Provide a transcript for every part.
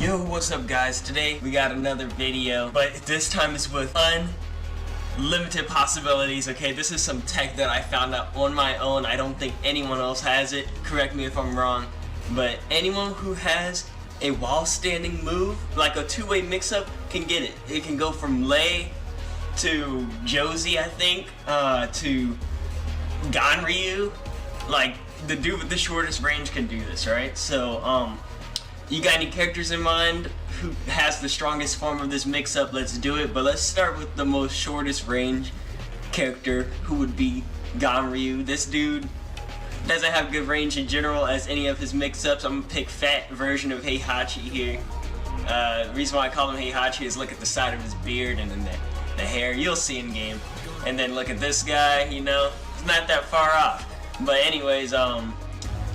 Yo, what's up guys? Today we got another video, but this time it's with unlimited possibilities. Okay, this is some tech that I found out on my own. I don't think anyone else has it. Correct me if I'm wrong, but anyone who has a while standing move, like a two-way mix-up, can get it. It can go from Lei to Josie, I think, to Ganryu. Like, the dude with the shortest range can do this, right? So, you got any characters in mind who has the strongest form of this mix-up? Let's do it, but let's start with the most shortest range character, who would be Ganryu. This dude doesn't have good range in general as any of his mix-ups. I'm gonna pick fat version of Heihachi here. The reason why I call him Heihachi is look at the side of his beard and then the hair. You'll see in game. And then look at this guy, you know, it's not that far off. But anyways,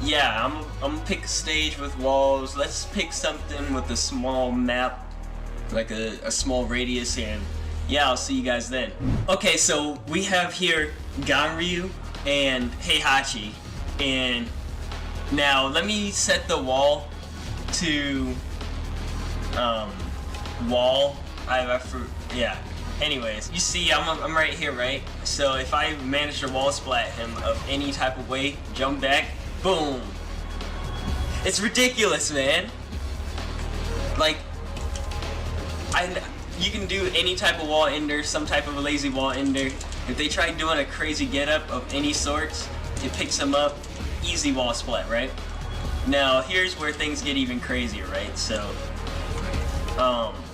yeah, I'm gonna pick a stage with walls. Let's pick something with a small map, like a small radius, and yeah, I'll see you guys then. Okay, so we have here Ganryu and Heihachi, and now let me set the wall to wall. Yeah. Anyways, you see, I'm right here, right? So if I manage to wall splat him of any type of way, jump back. Boom! It's ridiculous, man. Like, you can do any type of wall ender, some type of a lazy wall ender. If they try doing a crazy getup of any sorts, it picks them up. Easy wall splat, right? Now, here's where things get even crazier, right? So,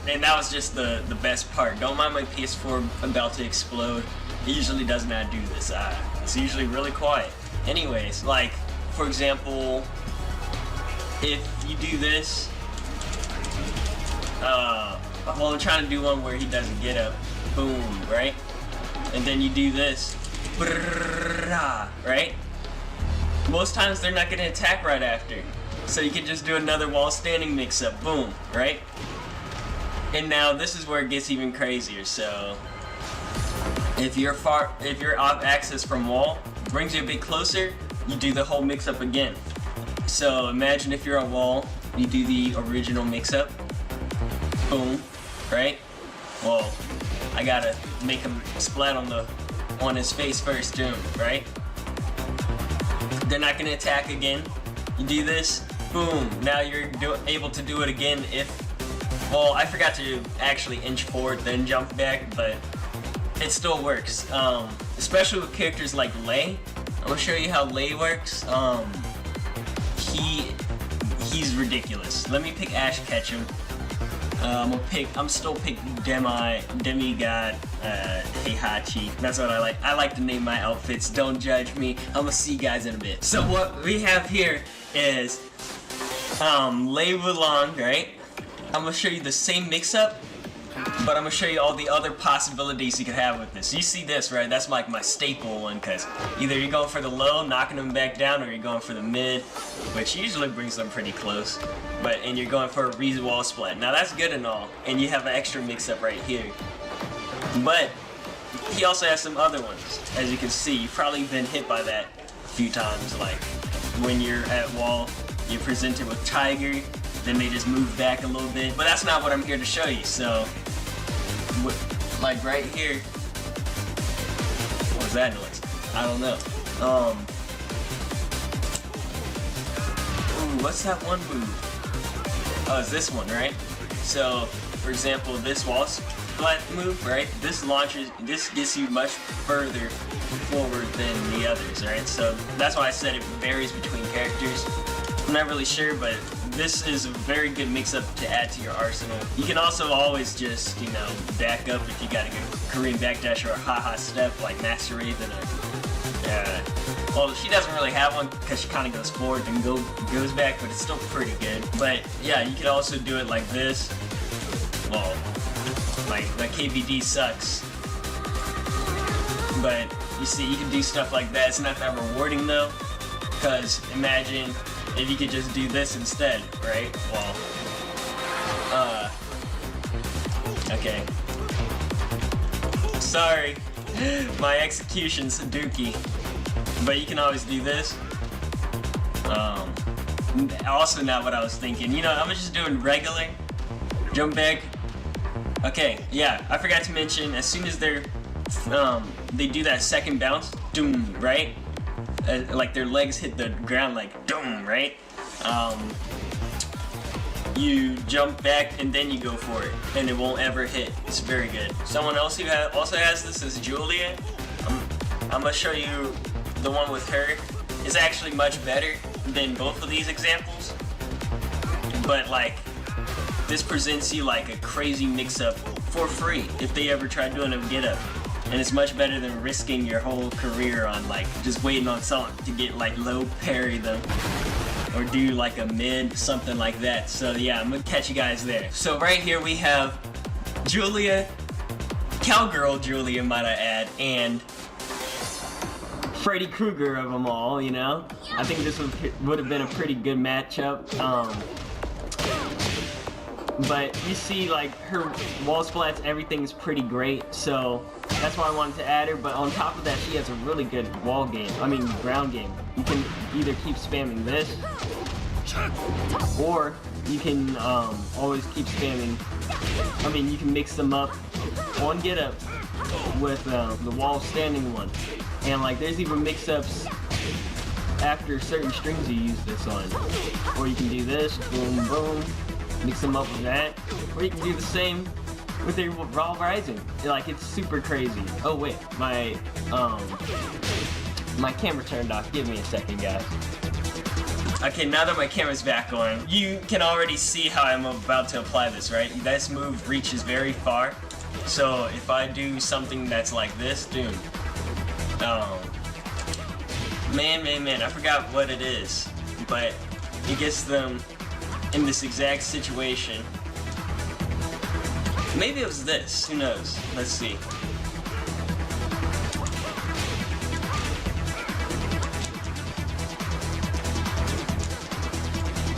and that was just the best part. Don't mind my PS4 about to explode. It usually does not do this. It's usually really quiet. Anyways, like, for example, if you do this, well, I'm trying to do one where he doesn't get up, boom, right? And then you do this, right? Most times they're not gonna attack right after, so you can just do another wall standing mix up, boom, right? And now this is where it gets even crazier. So if you're off axis from wall, brings you a bit closer, you do the whole mix-up again. So imagine if you're on wall, you do the original mix-up, boom, right? Well, I gotta make him splat on his face first, boom, right? They're not gonna attack again. You do this, boom. Now you're able to do it again if, well, I forgot to actually inch forward then jump back, but it still works. Especially with characters like Lei. I'm gonna show you how Lei works. He's ridiculous. Let me pick Ash Ketchum. I'm still picking Demigod Heihachi. That's what I like. I like to name my outfits. Don't judge me. I'm gonna see you guys in a bit. So what we have here is Lei Wulong, right? I'm gonna show you the same mix-up, but I'm gonna show you all the other possibilities you could have with this. You see this, right? That's like my staple one, because either you're going for the low, knocking them back down, or you're going for the mid, which usually brings them pretty close. And you're going for a re-wall splat. Now that's good and all, and you have an extra mix-up right here. But he also has some other ones, as you can see. You've probably been hit by that a few times, like when you're at wall, you're presented with Tiger, then they just move back a little bit. But that's not what I'm here to show you, so like right here, what was that noise? I don't know. Ooh, what's that one move? Oh, it's this one, right? So, for example, this wall splat move, right? This gets you much further forward than the others, right? So that's why I said it varies between characters. I'm not really sure, but this is a very good mix-up to add to your arsenal. You can also always just, you know, back up if you got a good Korean backdash or a haha step like Master Raven. Well, she doesn't really have one because she kind of goes forward and goes back, but it's still pretty good. But yeah, you could also do it like this. Well, like KVD sucks. But you see, you can do stuff like that. It's not that rewarding though, because imagine if you could just do this instead, right? Well, okay. Sorry, my execution's dookie. But you can always do this. Also not what I was thinking. You know, I'm just doing regular, jump back. Okay, yeah, I forgot to mention, as soon as they do that second bounce, doom, right? Like their legs hit the ground like doom, right? You jump back and then you go for it, and it won't ever hit. It's very good. Someone else who also has this is Julia. I'm gonna show you the one with her. It's actually much better than both of these examples, but like this presents you like a crazy mix-up for free if they ever try doing a get-up, and it's much better than risking your whole career on like just waiting on someone to get like low parry them or do like a mid, something like that. So yeah, I'm gonna catch you guys there. So right here we have Julia, cowgirl Julia might I add, and Freddy Krueger of them all, you know? I think this would have been a pretty good matchup. But you see like her wall splats, everything's pretty great, so that's why I wanted to add her. But on top of that, she has a really good wall game, ground game. You can either keep spamming this, or you can always keep spamming, you can mix them up on get up with the wall standing one. And like there's even mix-ups after certain strings you use this on. Or you can do this, boom, boom, mix them up with that. Or you can do the same with your raw rising. Like it's super crazy. Oh wait, my camera turned off. Give me a second, guys. Okay, now that my camera's back on, you can already see how I'm about to apply this, right? This move reaches very far. So if I do something that's like this, dude. Man, I forgot what it is, but it gets them in this exact situation. Maybe it was this, who knows? Let's see.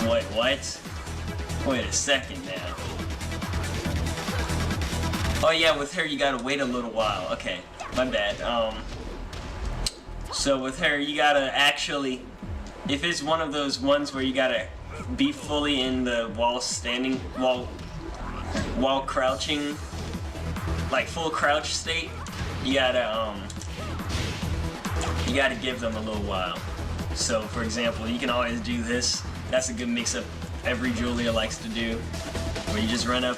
Wait, what? Wait a second now. Oh yeah, with her you gotta wait a little while. Okay, my bad. So with her, you gotta actually, if it's one of those ones where you gotta be fully in the while crouching, like full crouch state, you gotta give them a little while. So for example, you can always do this. That's a good mix-up every Julia likes to do, where you just run up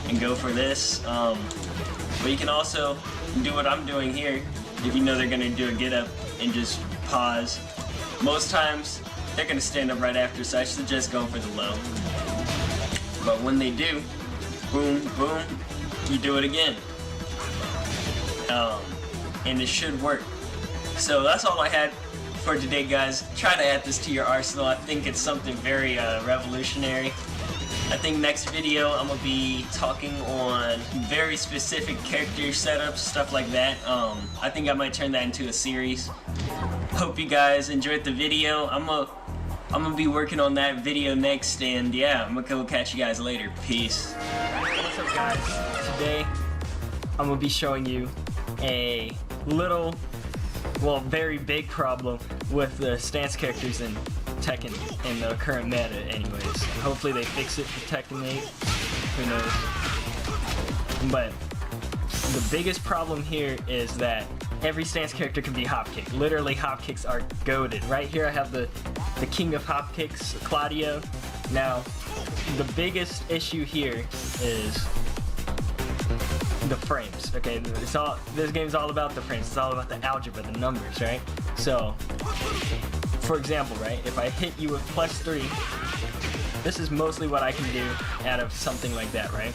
and go for this. But you can also do what I'm doing here if you know they're gonna do a get-up and just pause. Most times they're gonna stand up right after, so I suggest going for the low. But when they do, boom, boom, you do it again. And it should work. So that's all I had for today, guys. Try to add this to your arsenal. I think it's something very revolutionary. I think next video I'm gonna be talking on very specific character setups, stuff like that. I think I might turn that into a series. Hope you guys enjoyed the video. I'm gonna be working on that video next, and yeah, I'm gonna go catch you guys later. Peace. What's up, guys? Today I'm gonna be showing you a little, well, very big problem with the stance characters in Tekken in the current meta anyways. Hopefully they fix it for Tekken 8. Who knows? But the biggest problem here is that every stance character can be hop kicked. Literally, hop kicks are goated. Right here I have the king of hop kicks, Claudio. Now, the biggest issue here is the frames. Okay, this game's all about the frames. It's all about the algebra, the numbers, right? So, for example, right, if I hit you with +3, this is mostly what I can do out of something like that, right?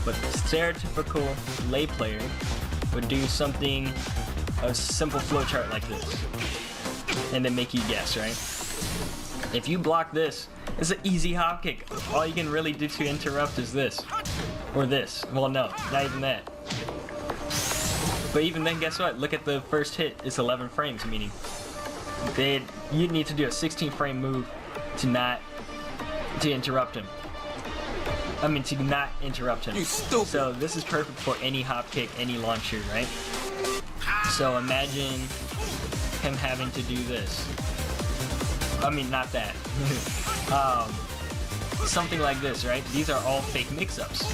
But the stereotypical lay player would do something, a simple flowchart like this, and then make you guess, right? If you block this, it's an easy hop kick. All you can really do to interrupt is this, or this. Well, no, not even that. But even then, guess what? Look at the first hit. It's 11 frames, meaning you need to do a 16-frame move to interrupt him. To not interrupt him. So this is perfect for any hop kick, any launcher, right? So imagine him having to do this. Not that. something like this, right? These are all fake mix-ups.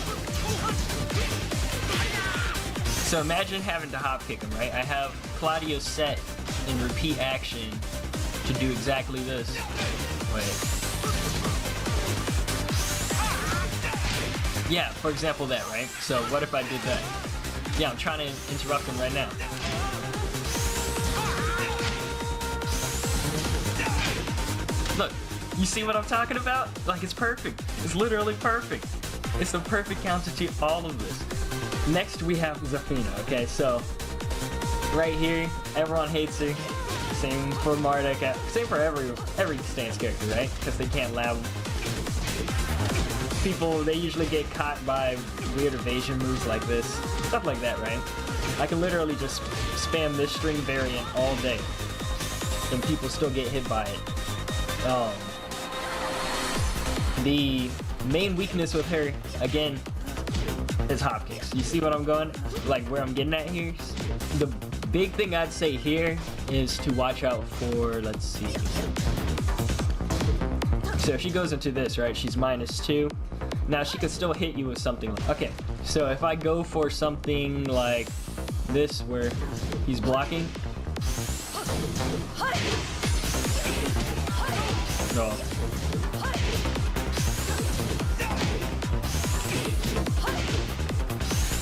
So imagine having to hop kick him, right? I have Claudio set in repeat action to do exactly this. Wait. Yeah, for example that, right? So what if I did that? Yeah, I'm trying to interrupt him right now. Look, you see what I'm talking about? Like, it's perfect. It's literally perfect. It's the perfect counter to all of this. Next we have Zafina, okay? So, right here, everyone hates her. Same for Marduk, same for every stance character, right? Because they can't lab. People, they usually get caught by weird evasion moves like this. Stuff like that, right? I can literally just spam this string variant all day. And people still get hit by it. The main weakness with her, again, is hop kicks. You see what I'm going? Like where I'm getting at here? The big thing I'd say here is to watch out for, let's see. So if she goes into this, right, she's -2. Now she can still hit you with something like, okay, so if I go for something like this where he's blocking. No.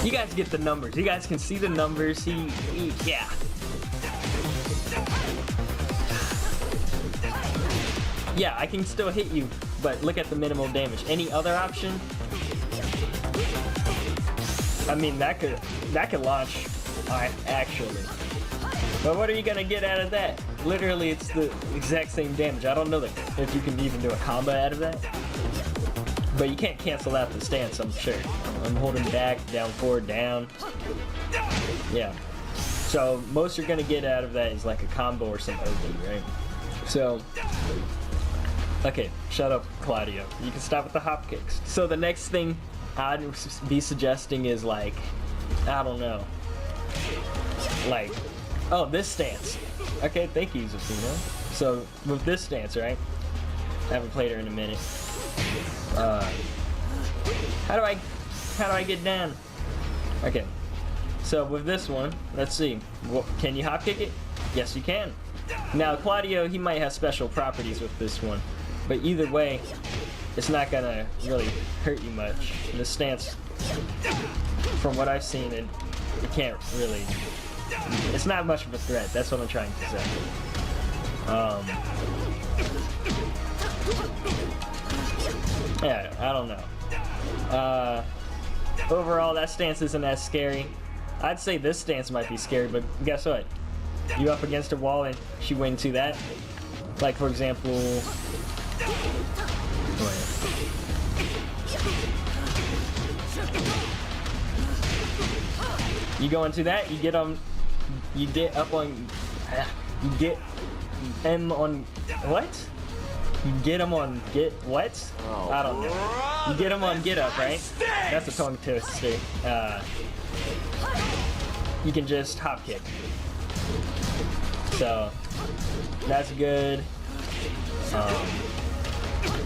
You guys get the numbers. You guys can see the numbers. Yeah. Yeah, I can still hit you, but look at the minimal damage. Any other option? I mean, that could launch, actually. But what are you gonna get out of that? Literally, it's the exact same damage. I don't know if you can even do a combo out of that. But you can't cancel out the stance, I'm sure. I'm holding back, down forward, down. Yeah. So most you're gonna get out of that is like a combo or some OD, right? So, okay, shut up, Claudio. You can stop with the hop kicks. So the next thing I'd be suggesting is like, I don't know. Like, oh, this stance. Okay, thank you, Zafina. So with this stance, right? I haven't played her in a minute. How do I get down? Okay, so with this one, let's see. Can you hop kick it? Yes, you can. Now Claudio, he might have special properties with this one, but either way, it's not gonna really hurt you much. The stance, from what I've seen, it can't really. It's not much of a threat. That's what I'm trying to say. Yeah, I don't know. Overall, that stance isn't as scary. I'd say this stance might be scary, but guess what? You up against a wall and she went to that. Like, for example... You go into that, you get up on... You get M on... What? You get them on get what? Oh, I don't know. You get them on get up, right? That's a tongue twister. You can just hop kick. So that's good.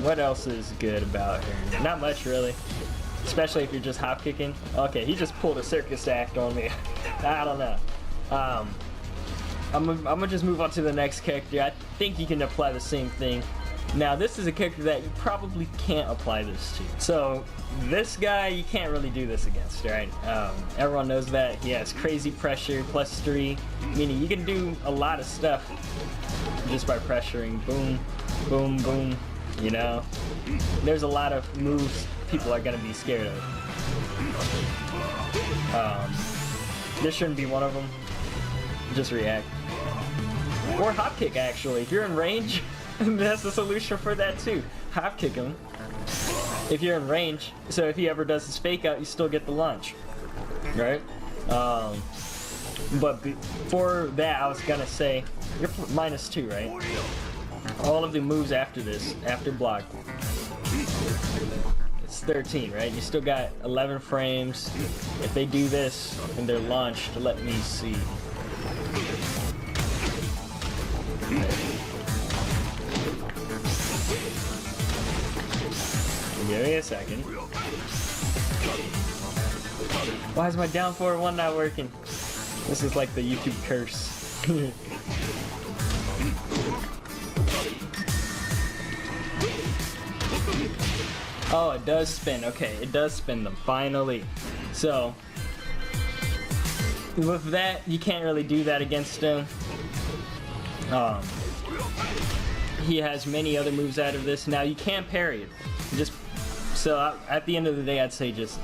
What else is good about her? Not much really. Especially if you're just hop kicking. Okay, he just pulled a circus act on me. I don't know. I'm gonna just move on to the next character. I think you can apply the same thing. Now this is a character that you probably can't apply this to. So this guy you can't really do this against, right? Everyone knows that. He has crazy pressure, +3, meaning you can do a lot of stuff just by pressuring. Boom, boom, boom, you know? There's a lot of moves people are gonna be scared of. This shouldn't be one of them. Just react. Or hop kick, actually. If you're in range, that's the solution for that too. Hop kick him if you're in range, so if he ever does his fake out, you still get the launch, right? But before that, I was gonna say you're -2, right? All of the moves after this, after block, it's 13, right? You still got 11 frames. If they do this and they're launched, let me see. Give me a second. Why is my down forward one not working? This is like the YouTube curse. Oh, it does spin. Okay, it does spin them, finally. So, with that, you can't really do that against him. He has many other moves out of this. Now, you can parry it. Just so at the end of the day, I'd say just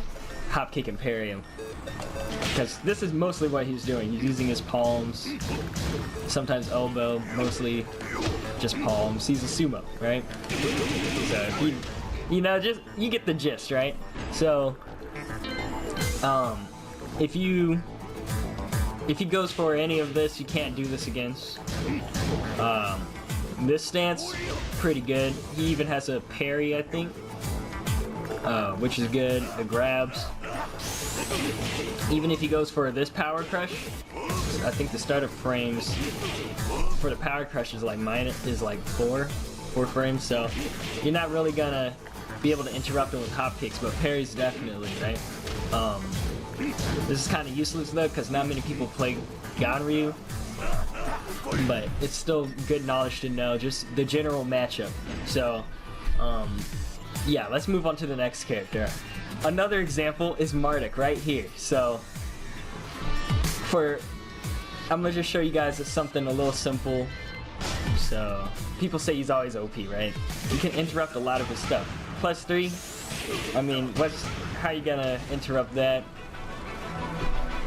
hop kick and parry him. Because this is mostly what he's doing. He's using his palms, sometimes elbow, mostly just palms. He's a sumo, right? So if he, you know, just you get the gist, right? So if he goes for any of this, you can't do this against. This stance, pretty good. He even has a parry, I think, which is good. The grabs. Even if he goes for this power crush, I think the startup frames for the power crush is like four frames. So you're not really gonna be able to interrupt him with hop kicks, but parries definitely, right? This is kind of useless though, because not many people play Ganryu. But it's still good knowledge to know, just the general matchup. So, yeah, let's move on to the next character. Another example is Marduk right here. So, I'm gonna just show you guys something a little simple. So, people say he's always OP, right? You can interrupt a lot of his stuff. +3, I mean, how you gonna interrupt that?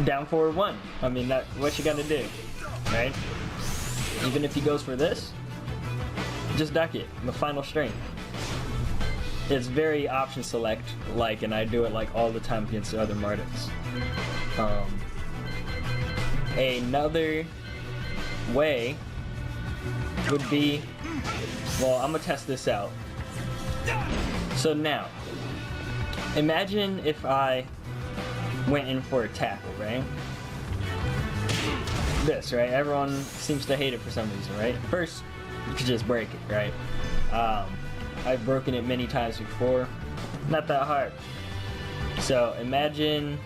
Down forward 1, I mean, what you gonna do, right? Even if he goes for this, just duck it, the final string. It's very option select like, and I do it like all the time against the other Marduks. Another way would be, well, I'm gonna test this out. So now, imagine if I went in for a tackle, right? This, right? Everyone seems to hate it for some reason, right? First, you could just break it, right? I've broken it many times before. Not that hard. So imagine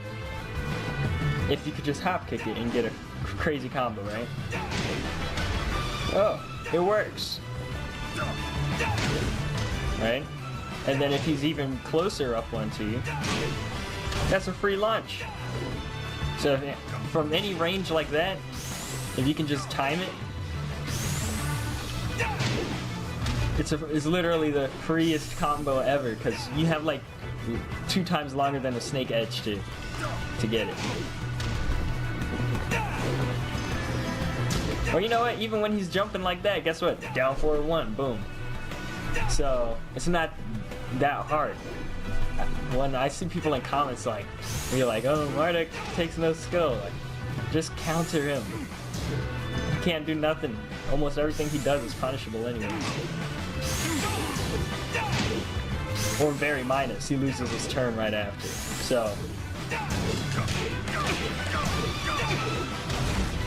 if you could just hop kick it and get a crazy combo, right? Oh, it works. Right? And then if he's even closer up one to you, that's a free launch. So from any range like that, if you can just time it, it's literally the freest combo ever, because you have like 2 times longer than a snake edge to get it. Or you know what, even when he's jumping like that, guess what? Down forward 1, boom. So it's not that hard. When I see people in comments like, you're like, oh, Marduk takes no skill, like, just counter him. He can't do nothing. Almost everything he does is punishable anyway. Or very minus, he loses his turn right after. So,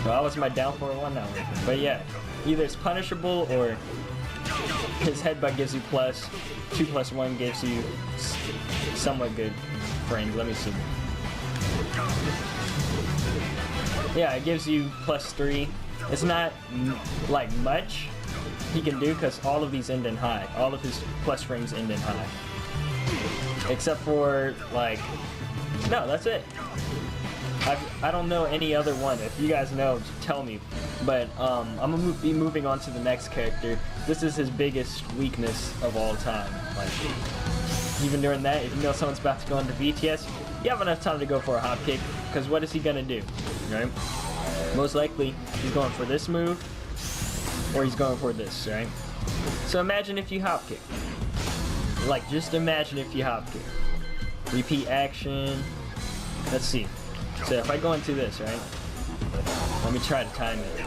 well, that was my down forward 1 now. But yeah, either it's punishable or his headbutt gives you plus, 2 + 1 gives you somewhat good frames. Let me see. Yeah, it gives you +3. It's not like much he can do, because all of these end in high. All of his plus frames end in high. Except for, like, no, that's it. I don't know any other one. If you guys know, tell me. But I'm gonna be moving on to the next character. This is his biggest weakness of all time. Like, even during that, if you know someone's about to go into VTS, you have enough time to go for a hop kick, because what is he gonna do, right? Most likely, he's going for this move, or he's going for this, right? So imagine if you hop kick. Like, just imagine if you hop kick. Repeat action. Let's see. So if I go into this, right? Let me try to time it.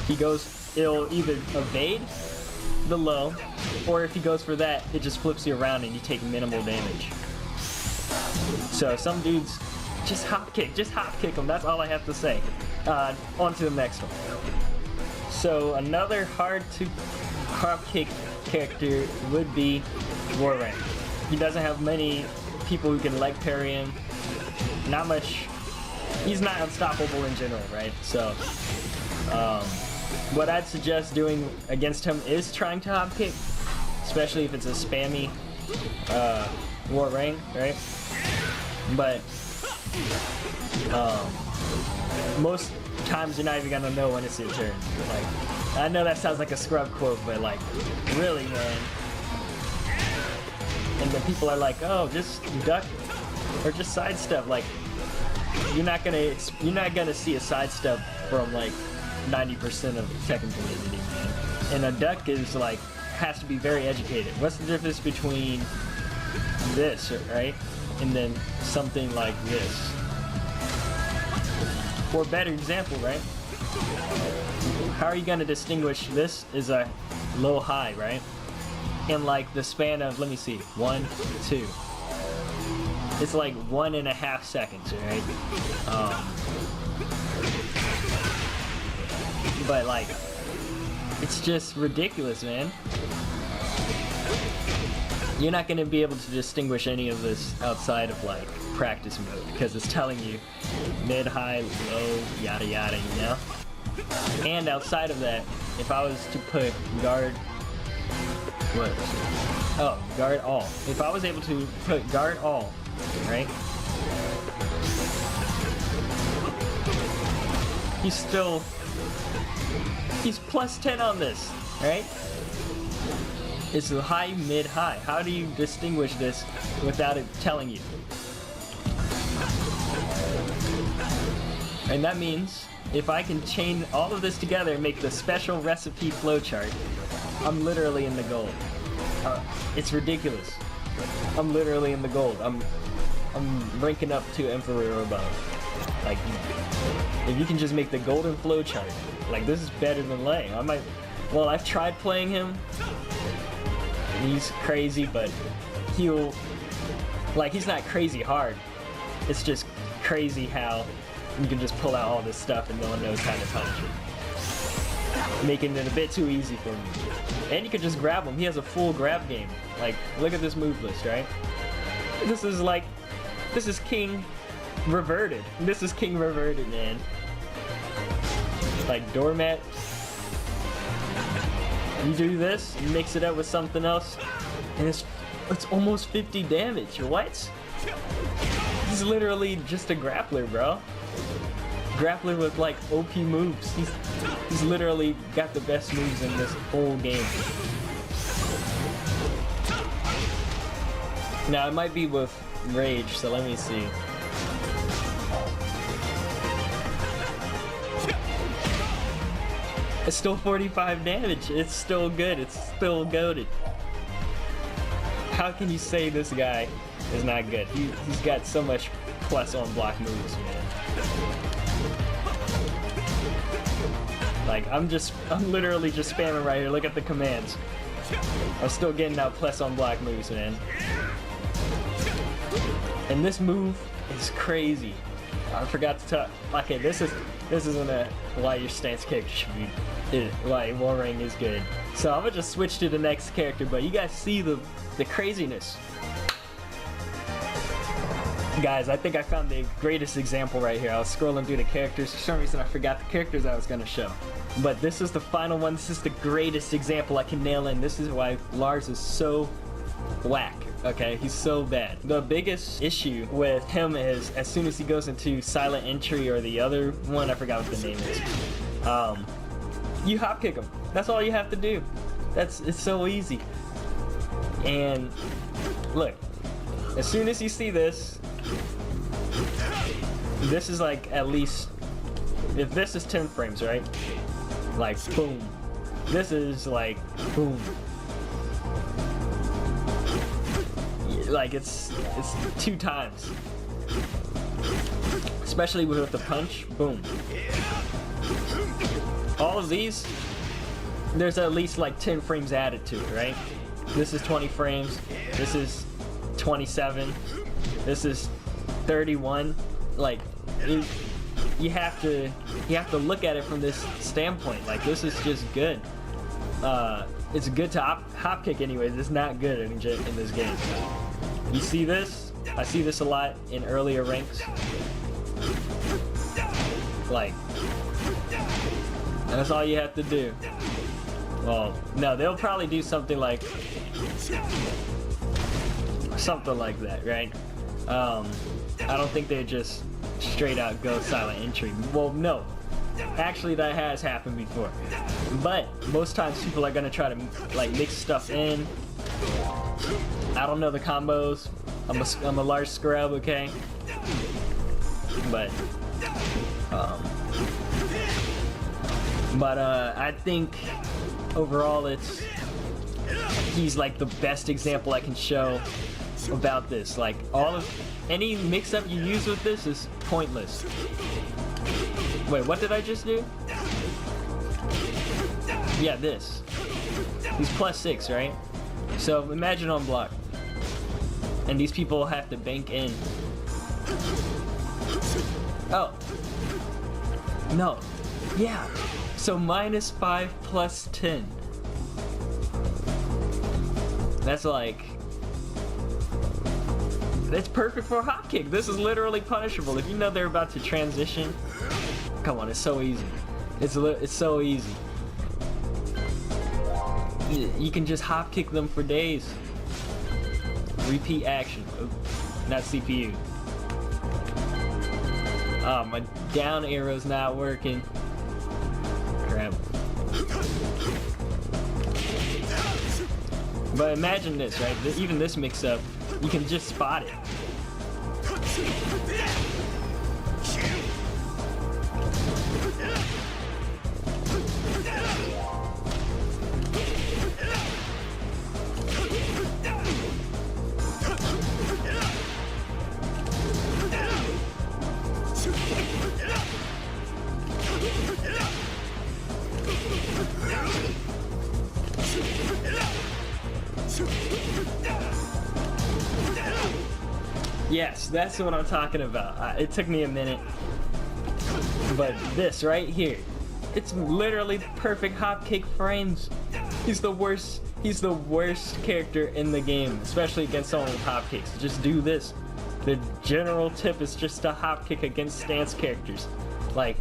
He goes, it'll either evade the low, or if he goes for that, it just flips you around and you take minimal damage. So some dudes, just hop kick them. That's all I have to say. On to the next one. So another hard to hop kick character would be Warren. He doesn't have many people who can leg parry him. Not much. He's not unstoppable in general, right? So, what I'd suggest doing against him is trying to hop kick, especially if it's a spammy war rank, right? But most times you're not even gonna know when it's your turn. Like, I know that sounds like a scrub quote, but like, really, man. And then people are like, oh, just duck or just sidestep. Like, you're not gonna see a sidestep from like 90% of the Tekken community, man. And a duck is like has to be very educated. What's the difference between this, right, and then something like this? For a better example, right? How are you gonna distinguish this is a low high, right? In like the span of, let me see, 1, 2. It's like 1.5 seconds, right? But like, it's just ridiculous, man. You're not gonna be able to distinguish any of this outside of like practice mode because it's telling you mid, high, low, yada yada, you know? And outside of that, if I was to put guard, what? Oh, guard all. If I was able to put guard all, right? He's plus 10 on this, right? It's a high, mid, high. How do you distinguish this without it telling you? And that means if I can chain all of this together and make the special recipe flowchart, I'm literally in the gold. It's ridiculous. I'm literally in the gold. I'm ranking up to Emperor or above. Like, if you can just make the golden flowchart, like, this is better than Lei. Well, I've tried playing him. He's crazy, but he's not crazy hard. It's just crazy how you can just pull out all this stuff and no one knows how to punish it. Making it a bit too easy for me. And you can just grab him. He has a full grab game. Like, look at this move list, right? This is King Reverted. This is King Reverted, man. Like, doormat. You do this, you mix it up with something else, and it's almost 50 damage. What? He's literally just a grappler, bro. Grappler with like OP moves. He's literally got the best moves in this whole game. Now it might be with rage, so let me see. It's still 45 damage. It's still good. It's still goated. How can you say this guy is not good? He's got so much plus on block moves, man. Like, I'm literally just spamming right here. Look at the commands. I'm still getting out plus on block moves, man. And this move is crazy. I forgot to talk. Okay, this isn't why your stance character should be. Why Warring is good. So I'm gonna just switch to the next character, but you guys see the craziness. Guys, I think I found the greatest example right here. I was scrolling through the characters. For some reason, I forgot the characters I was gonna show. But this is the final one. This is the greatest example I can nail in. This is why Lars is so whack. Okay, he's so bad. The biggest issue with him is as soon as he goes into silent entry or the other one, I forgot what the name is. You hop kick him. That's all you have to do. It's so easy. And look, as soon as you see this, this is like at least, if this is 10 frames, right? Like boom. This is like boom. Like it's 2 times. Especially with the punch, boom. All of these, there's at least like 10 frames added to it, right? This is 20 frames, this is 27, this is 31. Like, you have to look at it from this standpoint. Like, this is just good. It's good to hop kick anyways. It's not good in this game. You see this? I see this a lot in earlier ranks. Like, and that's all you have to do. Well, no, they'll probably do something like that, right? I don't think they just straight out go silent entry. Well, no. Actually, that has happened before. But most times people are gonna try to like mix stuff in. I don't know the combos. I'm a large scrub, okay? But I think overall he's like the best example I can show about this. Like, any mix-up you use with this is pointless. Wait, what did I just do? Yeah, this. He's +6, right? So imagine on block. And these people have to bank in. Oh. No. Yeah. So -5 + 10. That's like... That's perfect for a hop kick. This is literally punishable. If you know they're about to transition, come on, it's so easy. It's so easy. You can just hop kick them for days. Repeat action. Oops, not CPU. Oh, my down arrow's not working. Crap. But imagine this, right? Even this mix-up, you can just spot it. Yes, that's what I'm talking about. It took me a minute. But this right here, it's literally perfect hop kick frames. He's the worst character in the game, especially against someone with hop kicks. Just do this. The general tip is just to hop kick against stance characters. Like,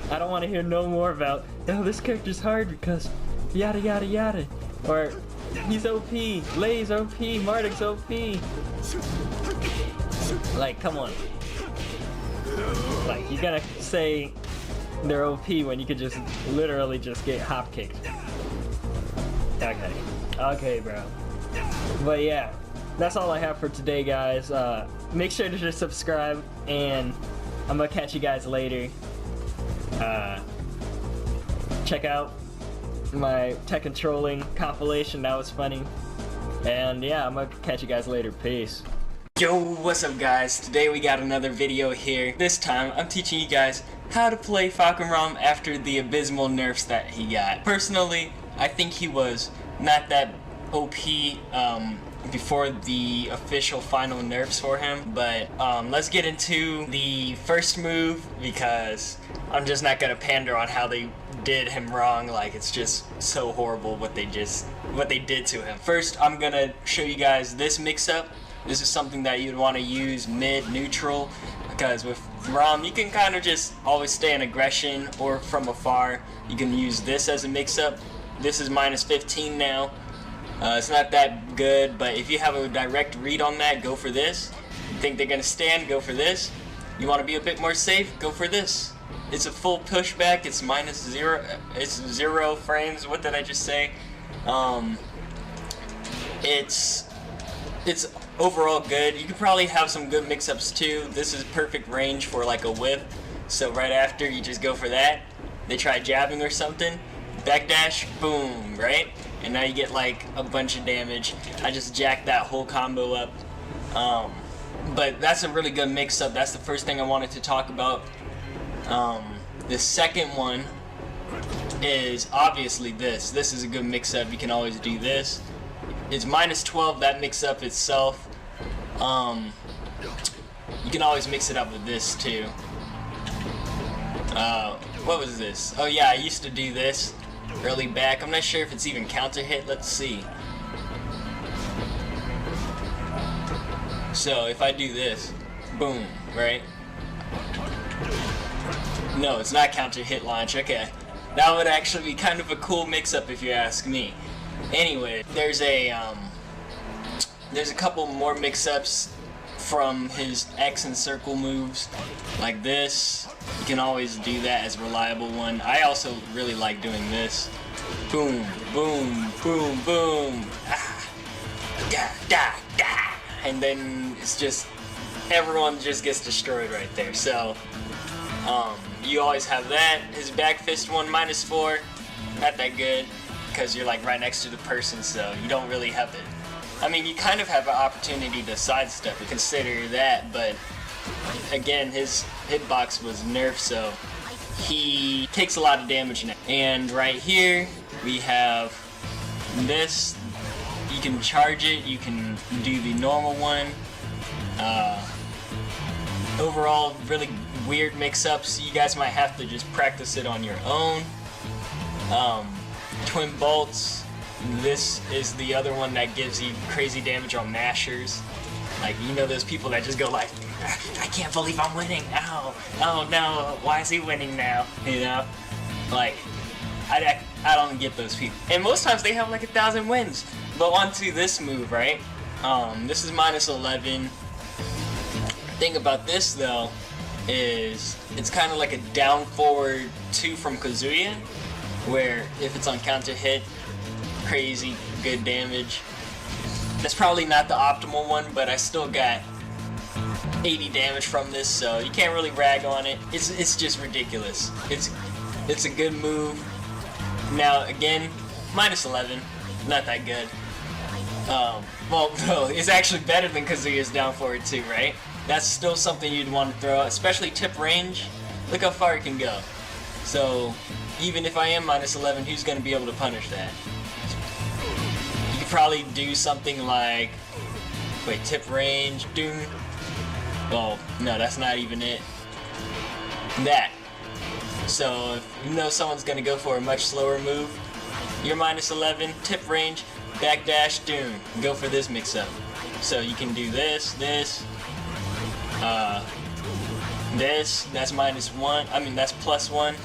I don't want to hear no more about, oh, this character's hard because yada yada yada. Or, he's OP, Lay's OP, Marduk's OP. Like, come on. Like, you gotta say they're OP when you could just literally just get hop kicked. Okay, bro. But yeah, that's all I have for today, guys. Make sure to just subscribe, and I'm gonna catch you guys later. Check out my Tekken trolling compilation. That was funny. And yeah, I'm gonna catch you guys later. Peace. Yo, what's up guys? Today we got another video here. This time I'm teaching you guys how to play Falcon Rom after the abysmal nerfs that he got. Personally, I think he was not that OP before the official final nerfs for him, but let's get into the first move because I'm just not gonna pander on how they did him wrong. Like, it's just so horrible what they did to him. First, I'm gonna show you guys this mix-up. This is something that you'd want to use mid-neutral, because with ROM you can kind of just always stay in aggression or from afar. You can use this as a mix-up. This is -15 now. It's not that good, but if you have a direct read on that, go for this. You think they're going to stand, go for this. You want to be a bit more safe, go for this. It's a full pushback, it's -0, it's 0 frames, what did I just say? It's overall good. You could probably have some good mix-ups too. This is perfect range for like a whip. So right after, you just go for that. They try jabbing or something. Backdash, boom, right? And now you get like a bunch of damage. I just jacked that whole combo up. But that's a really good mix-up. That's the first thing I wanted to talk about. The second one is obviously this. This is a good mix-up. You can always do this. It's -12, that mix-up itself. You can always mix it up with this too. What was this? Oh yeah, I used to do this early back. I'm not sure if it's even counter hit. Let's see. So if I do this, boom, right? No, it's not counter hit launch. Okay, that would actually be kind of a cool mix-up if you ask me. Anyway, there's a couple more mix-ups from his X and circle moves, like this. You can always do that as a reliable one. I also really like doing this. Boom, boom, boom, boom. Ah, da, da, da. And then it's just, everyone just gets destroyed right there. So, you always have that. His back fist one, -4. Not that good, because you're like right next to the person, so you don't really have it. I mean, you kind of have an opportunity to sidestep and consider that, but again, his hitbox was nerfed, so he takes a lot of damage now. And right here, we have this. You can charge it, you can do the normal one. Overall, really weird mix-ups. You guys might have to just practice it on your own. Twin bolts. This is the other one that gives you crazy damage on mashers. Like, you know those people that just go like, I can't believe I'm winning. Ow, oh no, why is he winning now? You know? Like, I don't get those people. And most times they have like 1,000 wins. But onto this move, right? This is -11. The thing about this though is it's kind of like a down forward 2 from Kazuya, where if it's on counter hit, crazy good damage. That's probably not the optimal one, but I still got 80 damage from this, so you can't really rag on it. It's just ridiculous. It's a good move. Now again, -11, not that good. Well, no, it's actually better than Kazuya's down forward 2, right? That's still something you'd want to throw, especially tip range. Look how far it can go. So even if I am -11, who's going to be able to punish that? You could probably do something like, wait, tip range, doom. Well, no, that's not even it. That. So if you know someone's going to go for a much slower move, you're -11, tip range, backdash, doom. Go for this mix-up. So you can do this, this, that's -1. I mean, that's +1.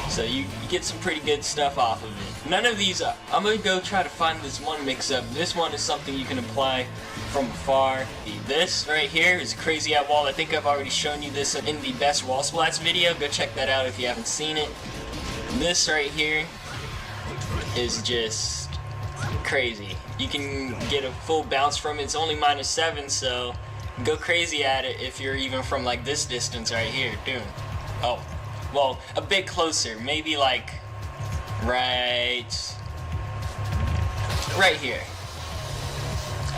So you get some pretty good stuff off of it. None of these, I'm gonna go try to find this one mix-up. This one is something you can apply from afar. This right here is crazy at wall. I think I've already shown you this in the best wall splats video. Go check that out if you haven't seen it. This right here is just crazy. You can get a full bounce from it. It's only -7, so go crazy at it if you're even from like this distance right here. Dude. Oh, well, a bit closer. Maybe like right here.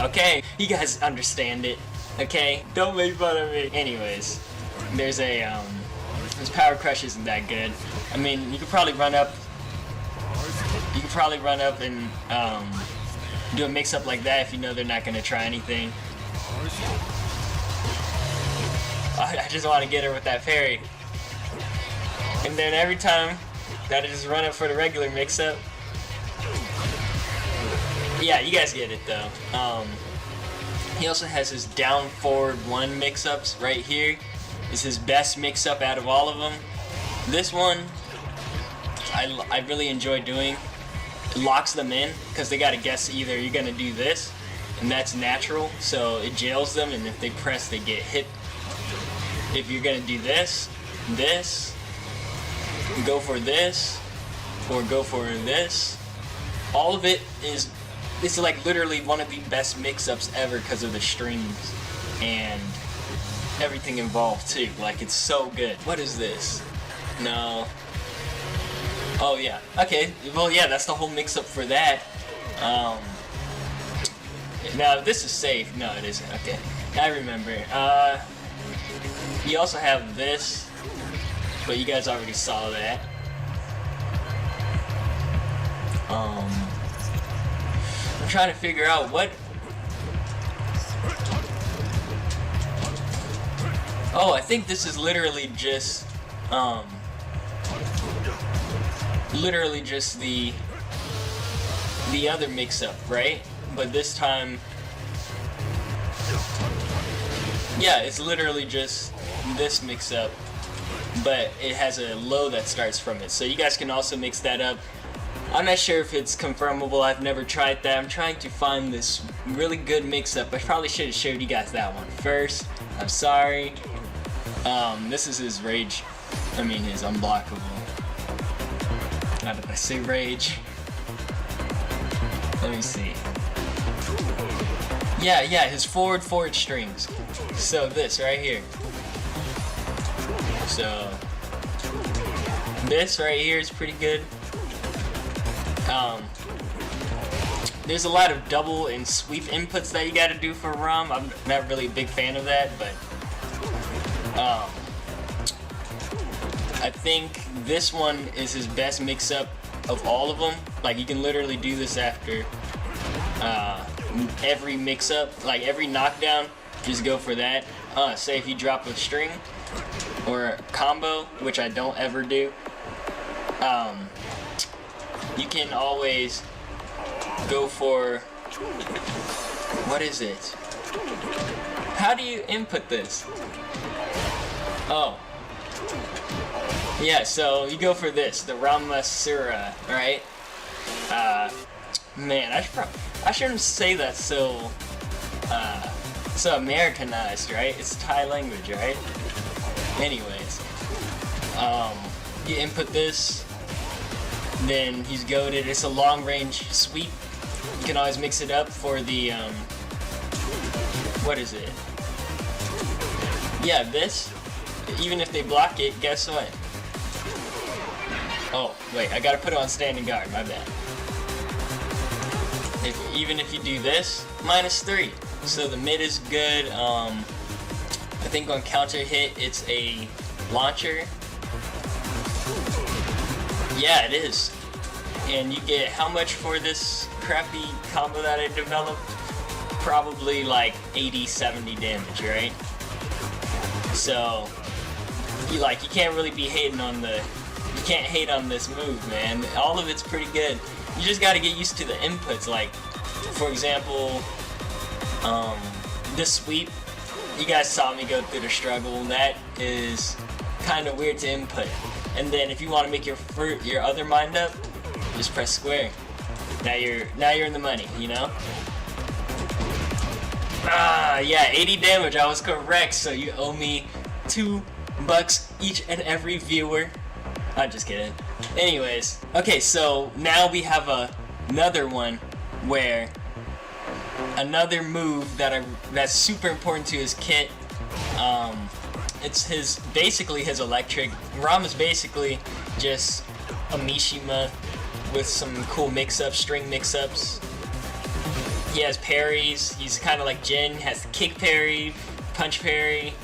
Okay, you guys understand it. Okay, don't make fun of me. Anyways, there's a this power crush isn't that good. I mean, you could probably run up. You could probably run up and do a mix-up like that if you know they're not gonna try anything. I just want to get her with that parry. And then every time, gotta just run up for the regular mix-up. Yeah, you guys get it though. He also has his down forward 1 mix-ups right here. It's his best mix-up out of all of them. This one, I really enjoy doing. It locks them in because they gotta guess either you're gonna do this, and that's natural, so it jails them, and if they press, they get hit. If you're gonna do this, this, go for this, or go for this, all of it is, it's like literally one of the best mix-ups ever because of the strings and everything involved too. Like, it's so good. What is this? No. Oh yeah. Okay. Well, yeah, that's the whole mix-up for that. Now this is safe. No, it isn't. Okay. I remember. You also have this, but you guys already saw that. I'm trying to figure out what. Oh, I think this is literally just literally just the other mix-up, right? But this time, yeah, it's literally just this mix-up, but it has a low that starts from it. So you guys can also mix that up. I'm not sure if it's confirmable. I've never tried that. I'm trying to find this really good mix-up. I probably should have showed you guys that one first. I'm sorry. This is his rage. I mean, his unblockable. How did I say rage? Let me see. Yeah, his forward strings. So this right here. So this right here is pretty good. There's a lot of double and sweep inputs that you gotta do for ROM. I'm not really a big fan of that, but I think this one is his best mix-up of all of them. Like, you can literally do this after every mix-up, like every knockdown, just go for that. Say if you drop a string or a combo, which I don't ever do, you can always go for, what is it? How do you input this? Oh. Yeah, so you go for this, the Ramasura, right? Man, I shouldn't say that so Americanized, right? It's Thai language, right? Anyways, you input this, then he's goated. It's a long range sweep. You can always mix it up for the, what is it? Yeah, this. Even if they block it, guess what? Oh, wait, I gotta put it on standing guard, my bad. Even if you do this, -3. So the mid is good. I think on counter hit, it's a launcher. Yeah, it is. And you get how much for this crappy combo that I developed? Probably like 80, 70 damage, right? So, you can't really be hating on you can't hate on this move, man. All of it's pretty good. You just gotta get used to the inputs. Like, for example, this sweep, you guys saw me go through the struggle. That is kind of weird to input. And then if you want to make your other mind up, just press square. Now you're in the money, you know? Yeah, 80 damage, I was correct, so you owe me $2 each and every viewer. I'm just kidding. Anyways, okay, so now we have another one where another move that's super important to his kit. It's basically his electric. ROM is basically just a Mishima with some cool mix-ups, string mix-ups. He has parries. He's kind of like Jin. Has kick parry, punch parry.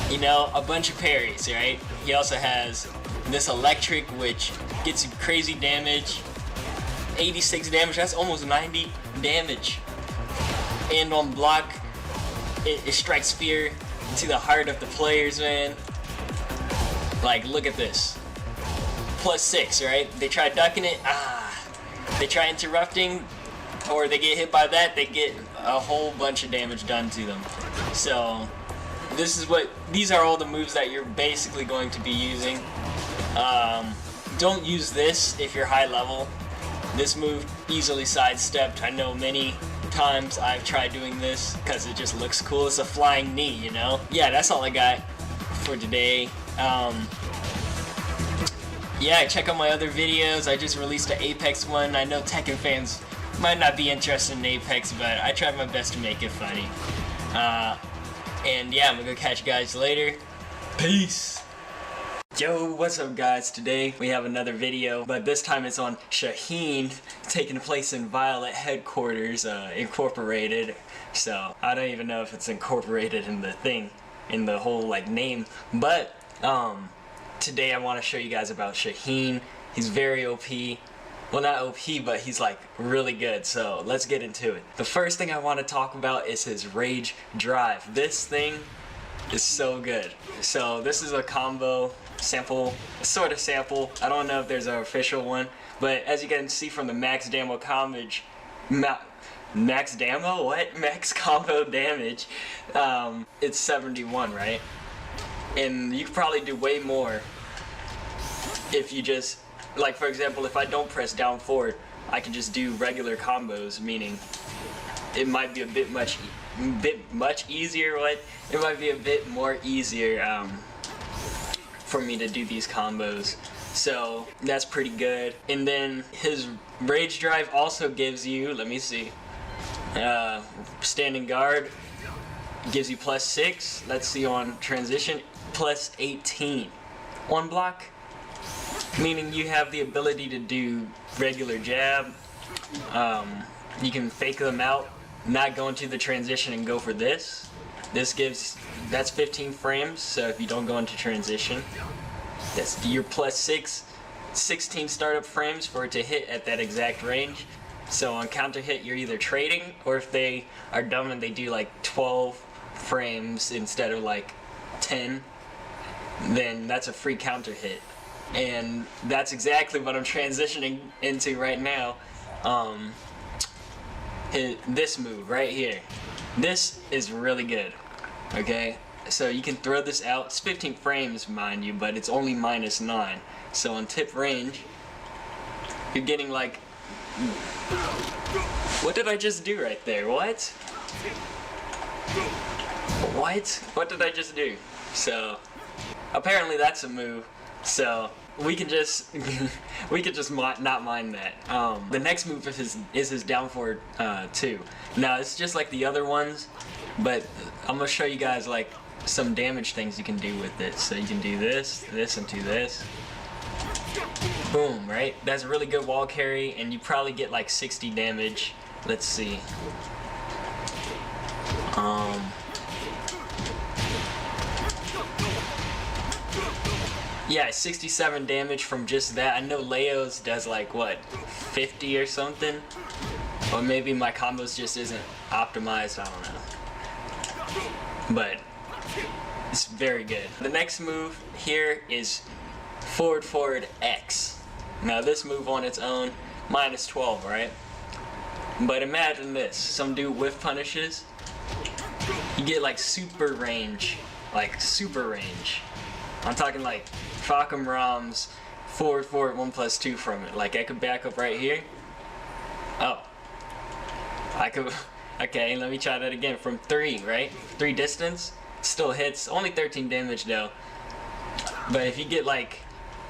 You know, a bunch of parries, right? He also has this electric, which gets you crazy damage. 86 damage. That's almost 90 damage. And on block, it strikes fear to the heart of the players, man. Like, look at this. +6, right? They try ducking it, they try interrupting, or they get hit by that, they get a whole bunch of damage done to them. So, these are all the moves that you're basically going to be using. Don't use this if you're high level. This move easily sidestepped. I know many times I've tried doing this because it just looks cool. It's a flying knee, you know? Yeah, that's all I got for today. Yeah, check out my other videos. I just released an Apex one. I know Tekken fans might not be interested in Apex, but I tried my best to make it funny. And yeah, I'm gonna go catch you guys later. Peace! Yo, what's up guys? Today we have another video, but this time it's on Shaheen, taking place in Violet Headquarters, Incorporated. So, I don't even know if it's incorporated in the thing, in the whole like name, but today I want to show you guys about Shaheen. He's very OP. Well, not OP, but he's like really good, so let's get into it. The first thing I want to talk about is his Rage Drive. This thing is so good. So this is a combo sample, sort of sample. I don't know if there's an official one, but as you can see from the max combo damage, max combo damage, it's 71, right? And you could probably do way more if you just, like for example, if I don't press down forward, I can just do regular combos, meaning it might be a bit much easier. It might be a bit more easier for me to do these combos. So that's pretty good. And then his rage drive also gives you, let me see, standing guard gives you +6. Let's see on transition, +18 on block, meaning you have the ability to do regular jab. You can fake them out, not go into the transition and go for this. That's 15 frames, so if you don't go into transition, that's your +6, 16 startup frames for it to hit at that exact range. So on counter hit, you're either trading, or if they are dumb and they do like 12 frames instead of like 10, then that's a free counter hit. And that's exactly what I'm transitioning into right now. This move right here. This is really good. Okay? So you can throw this out. It's 15 frames, mind you, but it's only -9. So on tip range, you're getting like... What did I just do right there? What? What did I just do? So, apparently that's a move. So, we can just not mind that. The next move is his down forward 2. Now it's just like the other ones, but I'm gonna show you guys like some damage things you can do with it. So you can do this, and do this. Boom, right? That's a really good wall carry, and you probably get like 60 damage. Let's see. Yeah, 67 damage from just that. I know Leo's does like, what, 50 or something? Or maybe my combos just isn't optimized, I don't know. But it's very good. The next move here is forward X. Now this move on its own, -12, right? But imagine this, some dude whiff punishes, you get like super range. I'm talking like Falcon Rom's forward 1+2 from it. Like I could back up right here. Oh. I could, okay, let me try that again. From 3, right? 3 distance, still hits, only 13 damage though. But if you get like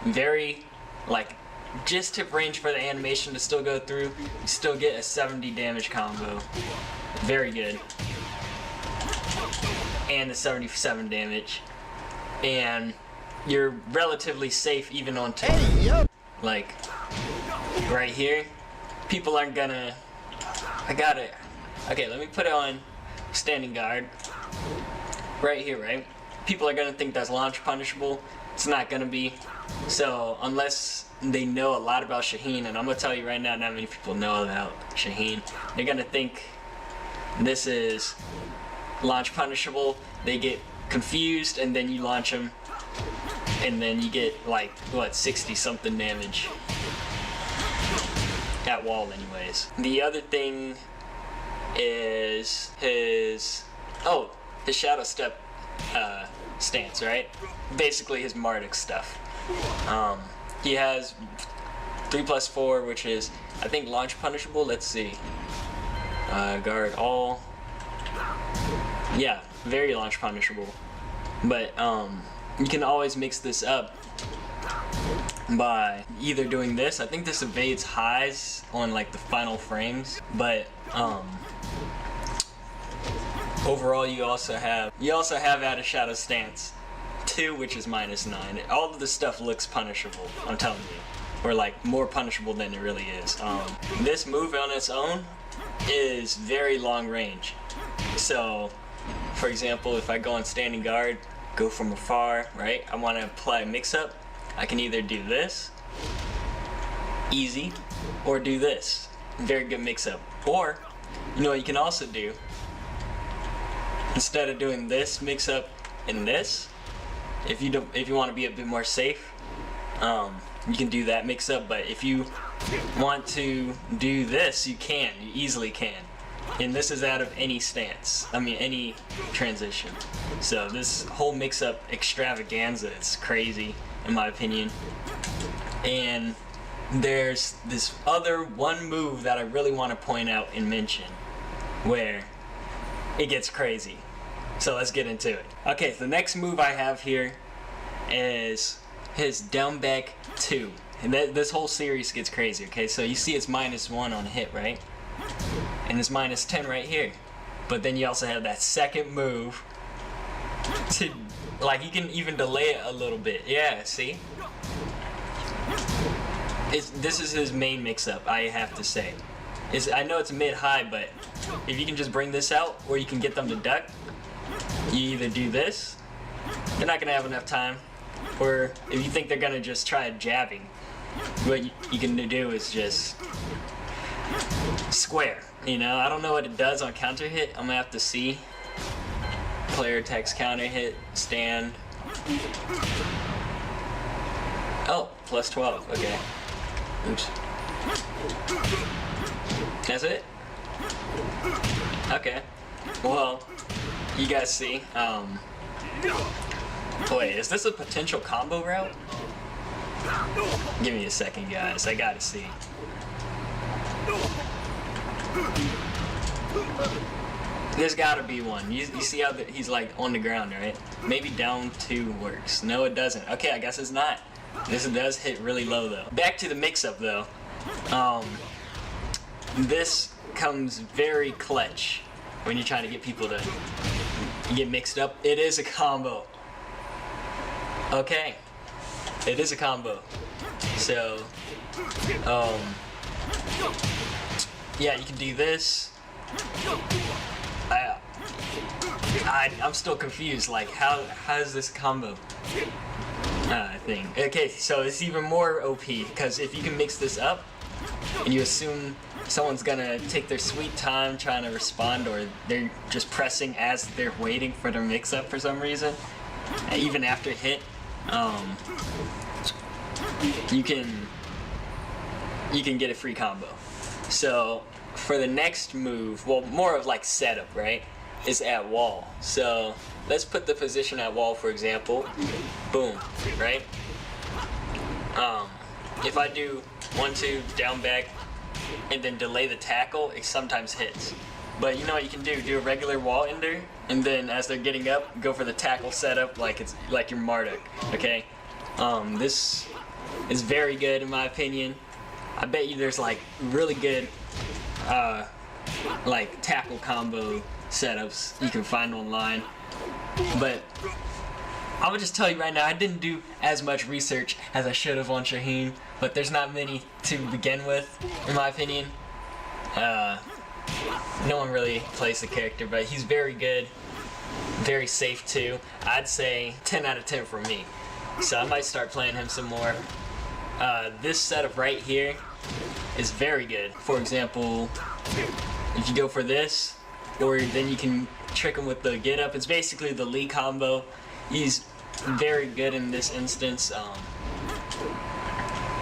very, like just tip range for the animation to still go through, you still get a 70 damage combo. Very good. And the 77 damage. And you're relatively safe even on tip. Hey, yo. Like, right here, people aren't gonna... I got it. Okay, let me put it on standing guard. Right here, right? People are gonna think that's launch punishable. It's not gonna be. So, unless they know a lot about Shaheen, and I'm gonna tell you right now, not many people know about Shaheen, they're gonna think this is launch punishable. They get confused, and then you launch them, and then you get like, what, 60 something damage at wall anyways. The other thing is his shadow step stance, right? Basically his Marduk stuff. He has 3+4, which is, I think, launch punishable. Let's see. Guard all. Yeah, very launch punishable. But you can always mix this up by either doing this. I think this evades highs on like the final frames, but overall you also have added shadow stance 2, which is -9. All of this stuff looks punishable, I'm telling you, or like more punishable than it really is. This move on its own is very long range. So for example, if I go on standing guard, go from afar, right? I want to apply mix up. I can either do this, easy, or do this, very good mix up. Or, you know what you can also do? Instead of doing this mix up and this, If you want to be a bit more safe, you can do that mix up. But if you want to do this, you easily can. And this is out of any stance. I mean, any transition. So this whole mix-up extravaganza is crazy, in my opinion. And there's this other one move that I really want to point out and mention, where it gets crazy. So let's get into it. Okay, so the next move I have here is his down back 2. And this whole series gets crazy, okay? So you see it's -1 on hit, right? And it's -10 right here. But then you also have that second move to, like, you can even delay it a little bit. Yeah, see? This is his main mix-up, I have to say. I know it's mid-high, but if you can just bring this out, or you can get them to duck, you either do this, they're not gonna have enough time, or if you think they're gonna just try jabbing, what you can do is just square, you know? I don't know what it does on counter hit. I'm gonna have to see. Player attacks counter hit, stand. Oh, +12, okay. Oops. That's it? Okay. Well, you guys see, wait, is this a potential combo route? Give me a second, guys, I gotta see. There's gotta be one. You see how he's like on the ground, right? Maybe down 2 works. No, it doesn't. Okay, I guess it's not. This does hit really low though. Back to the mix-up though. This comes very clutch when you're trying to get people to get mixed up. It is a combo. Okay, it is a combo. So, yeah, you can do this. I'm still confused. Like, how is this combo thing? Okay, so it's even more OP because if you can mix this up, and you assume someone's gonna take their sweet time trying to respond, or they're just pressing as they're waiting for their mix-up for some reason, even after hit, you can get a free combo. So for the next move, well, more of like setup, right, is at wall. So let's put the position at wall, for example. Boom, right? If I do 1-2 down back and then delay the tackle, it sometimes hits. But you know what you can do? Do a regular wall ender, and then as they're getting up, go for the tackle setup like it's like your Marduk. Okay? This is very good in my opinion. I bet you there's like really good like tackle combo setups you can find online. But I would just tell you right now, I didn't do as much research as I should have on Shaheen, but there's not many to begin with, in my opinion. No one really plays the character, but he's very good, very safe too. I'd say 10 out of 10 for me. So I might start playing him some more. This setup right here is very good. For example, if you go for this, or then you can trick him with the get up. It's basically the Lee combo. He's very good in this instance. Oh,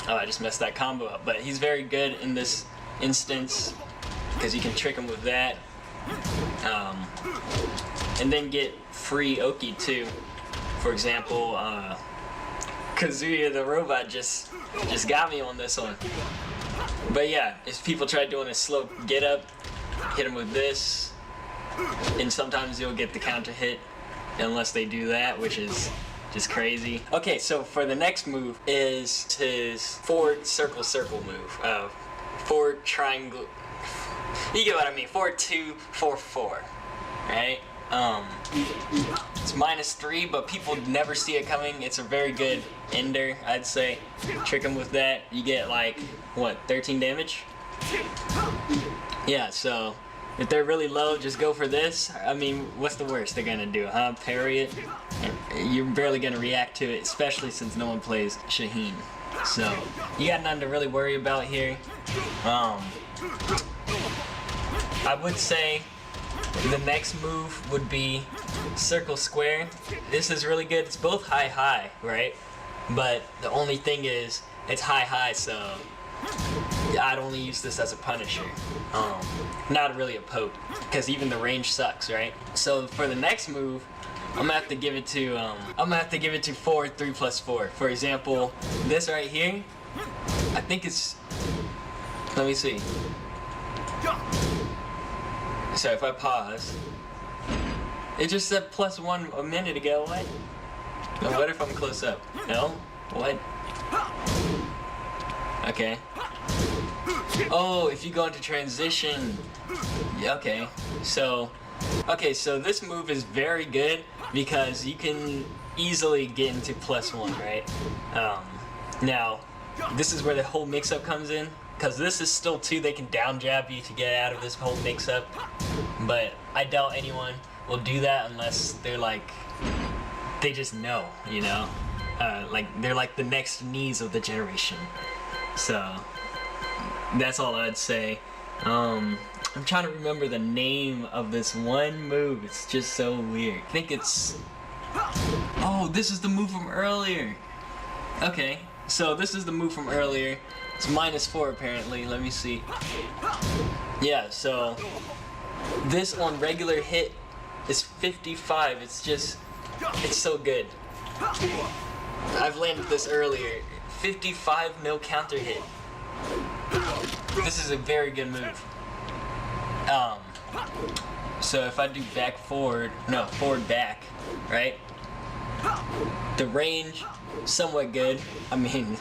I just messed that combo up. But he's very good in this instance because you can trick him with that. And then get free Oki too. For example, Kazuya the robot just got me on this one. But yeah, if people try doing a slow get up, hit him with this, and sometimes you'll get the counter hit unless they do that, which is just crazy. Okay, so for the next move is his forward circle move. Forward triangle. You get what I mean. 4-2-4-4, right? It's -3, but people never see it coming. It's a very good ender, I'd say. Trick them with that, you get like, what, 13 damage? Yeah, so if they're really low, just go for this. I mean, what's the worst they're gonna do, huh? Parry it? You're barely gonna react to it, especially since no one plays Shaheen. So, you got nothing to really worry about here. I would say The next move would be circle square. This is really good. It's both high, right? But the only thing is, it's high, so I'd only use this as a punisher. Not really a poke, because even the range sucks, right? So for the next move, I'm gonna have to give it to forward 3+4. For example, this right here, I think it's, let me see. So if I pause, it just said +1 a minute ago. What? Now what if I'm close up? No? What? Okay. Oh, if you go into transition. Yeah, okay. So this move is very good because you can easily get into +1, right? Now, this is where the whole mix-up comes in, because this is still 2. They can down jab you to get out of this whole mix-up, but I doubt anyone will do that unless they're like, they just know, you know? Like, they're like the next knees of the generation. So, that's all I'd say. I'm trying to remember the name of this one move. It's just so weird. I think it's... Oh, this is the move from earlier. Okay, so this is the move from earlier. It's -4 apparently. Let me see. Yeah, so this on regular hit is 55. It's just... It's so good. I've landed this earlier. 55 no counter hit. This is a very good move. So if I do forward back, right? The range, somewhat good. I mean,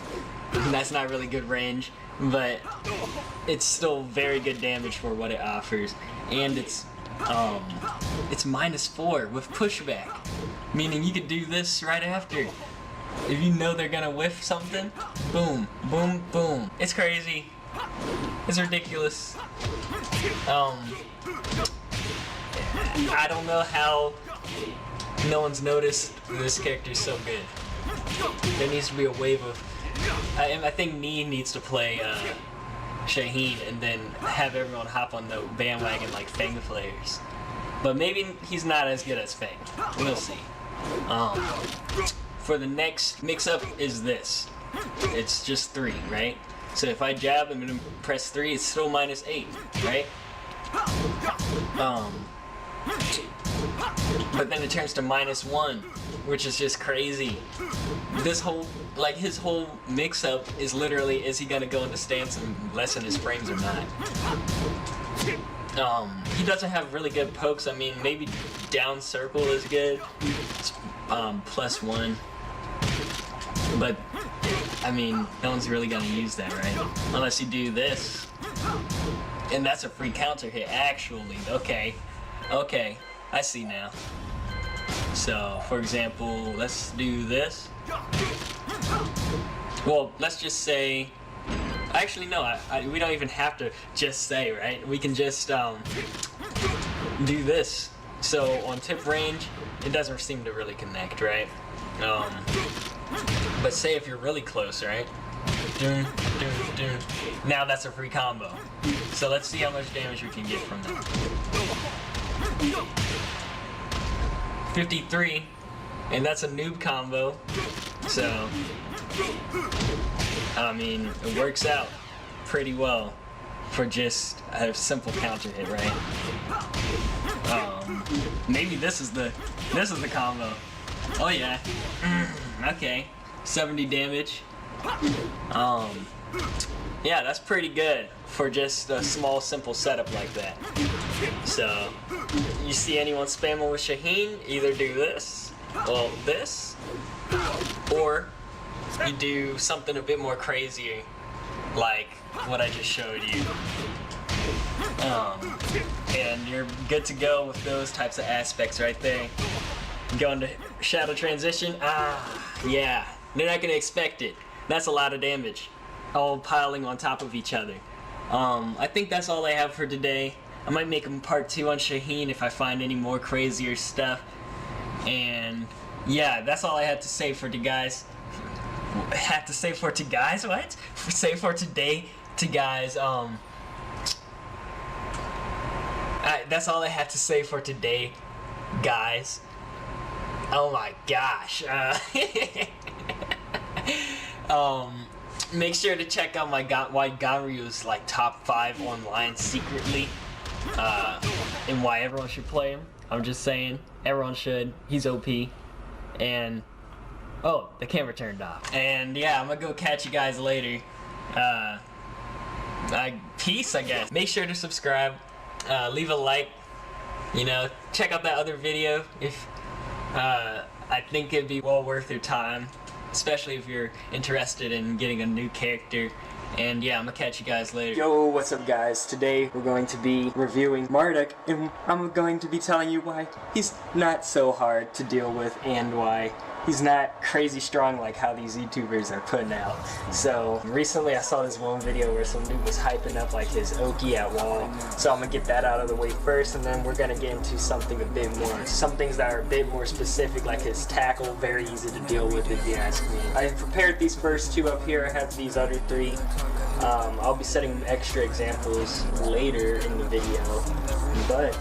that's not really good range, but it's still very good damage for what it offers. And it's -4 with pushback, meaning you could do this right after. If you know they're gonna whiff something, boom, boom, boom. It's crazy. It's ridiculous. I don't know how no one's noticed this character is so good. There needs to be a wave of... I think Nee needs to play Shaheen and then have everyone hop on the bandwagon like Fang players. But maybe he's not as good as Fang. We'll see. For the next mix-up is this. It's just 3, right? So if I jab and then press 3, it's still -8, right? But then it turns to -1, which is just crazy. This whole, like, his whole mix-up is literally, is he gonna go into stance and lessen his frames or not? He doesn't have really good pokes. I mean, maybe down circle is good. It's +1. But, I mean, no one's really gonna use that, right? Unless you do this. And that's a free counter hit, actually. Okay. Okay, I see now. So, for example, let's do this. Well, let's just say... Actually, no, we don't even have to just say, right? We can just do this. So, on tip range, it doesn't seem to really connect, right? But say if you're really close, right? Dun, dun, dun. Now that's a free combo. So let's see how much damage we can get from that. 53, and that's a noob combo. So, I mean, it works out pretty well for just a simple counter hit, right? Maybe this is the combo. Oh yeah. Okay. 70 damage. Yeah, that's pretty good for just a small, simple setup like that. So, you see anyone spamming with Shaheen, either do this, well, this, or you do something a bit more crazier, like what I just showed you. And you're good to go with those types of aspects right there. Go into shadow transition. Yeah, they're not gonna expect it. That's a lot of damage, all piling on top of each other. I think that's all I have for today. I might make a part 2 on Shaheen if I find any more crazier stuff. And yeah, that's all I had to say for today, guys. Had to say for today, guys? What? Say for today to guys. that's all I had to say for today, guys. Oh my gosh. Make sure to check out my why Ganryu's like top 5 online secretly, and why everyone should play him. I'm just saying, everyone should. He's OP, and oh, the camera turned off. And yeah, I'm gonna go catch you guys later. Peace, I guess. Make sure to subscribe, leave a like. You know, check out that other video if I think it'd be well worth your time. Especially if you're interested in getting a new character. And yeah, I'm gonna catch you guys later. Yo, what's up guys? Today we're going to be reviewing Marduk, and I'm going to be telling you why he's not so hard to deal with and why he's not crazy strong like how these YouTubers are putting out. So recently I saw this one video where some dude was hyping up like his Oki at wall. So I'm gonna get that out of the way first, and then we're gonna get into something a bit more, some things that are a bit more specific, like his tackle, very easy to deal with if you ask me. I prepared these first 2 up here. I have these other 3. I'll be setting extra examples later in the video, but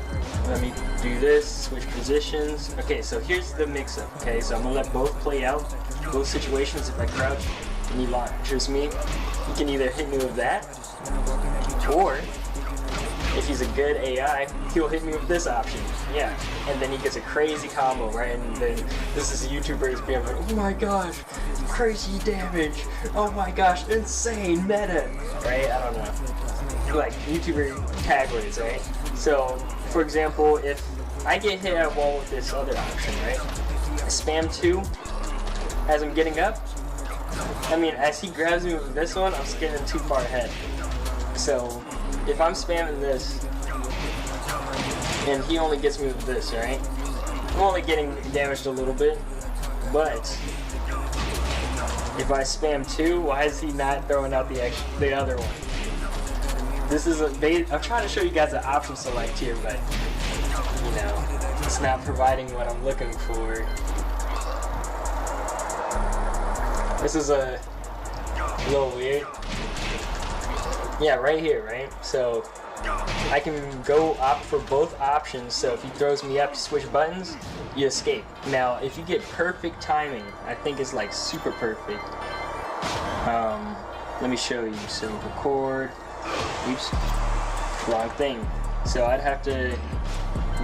let me do this, switch positions. Okay, so here's the mix-up, okay? So I'm gonna let both play out, both situations. If I crouch and he launches me, he can either hit me with that, or if he's a good AI, he'll hit me with this option. Yeah, and then he gets a crazy combo, right? And then this is YouTubers being like, oh my gosh, crazy damage, oh my gosh, insane meta, right? I don't know, like YouTuber tag words, right? So, for example, if I get hit at wall with this other option, right? I spam 2 as I'm getting up. I mean, as he grabs me with this one, I'm getting too far ahead. So, if I'm spamming this, and he only gets me with this, right? I'm only getting damaged a little bit, but if I spam 2, why is he not throwing out the other one? This is I'm trying to show you guys an option select here, but you know, it's not providing what I'm looking for. This is a little weird. Yeah, right here, right? So I can go opt for both options. So if he throws me up to switch buttons, you escape. Now, if you get perfect timing, I think it's like super perfect. Let me show you. So record. Oops, wrong thing. So I'd have to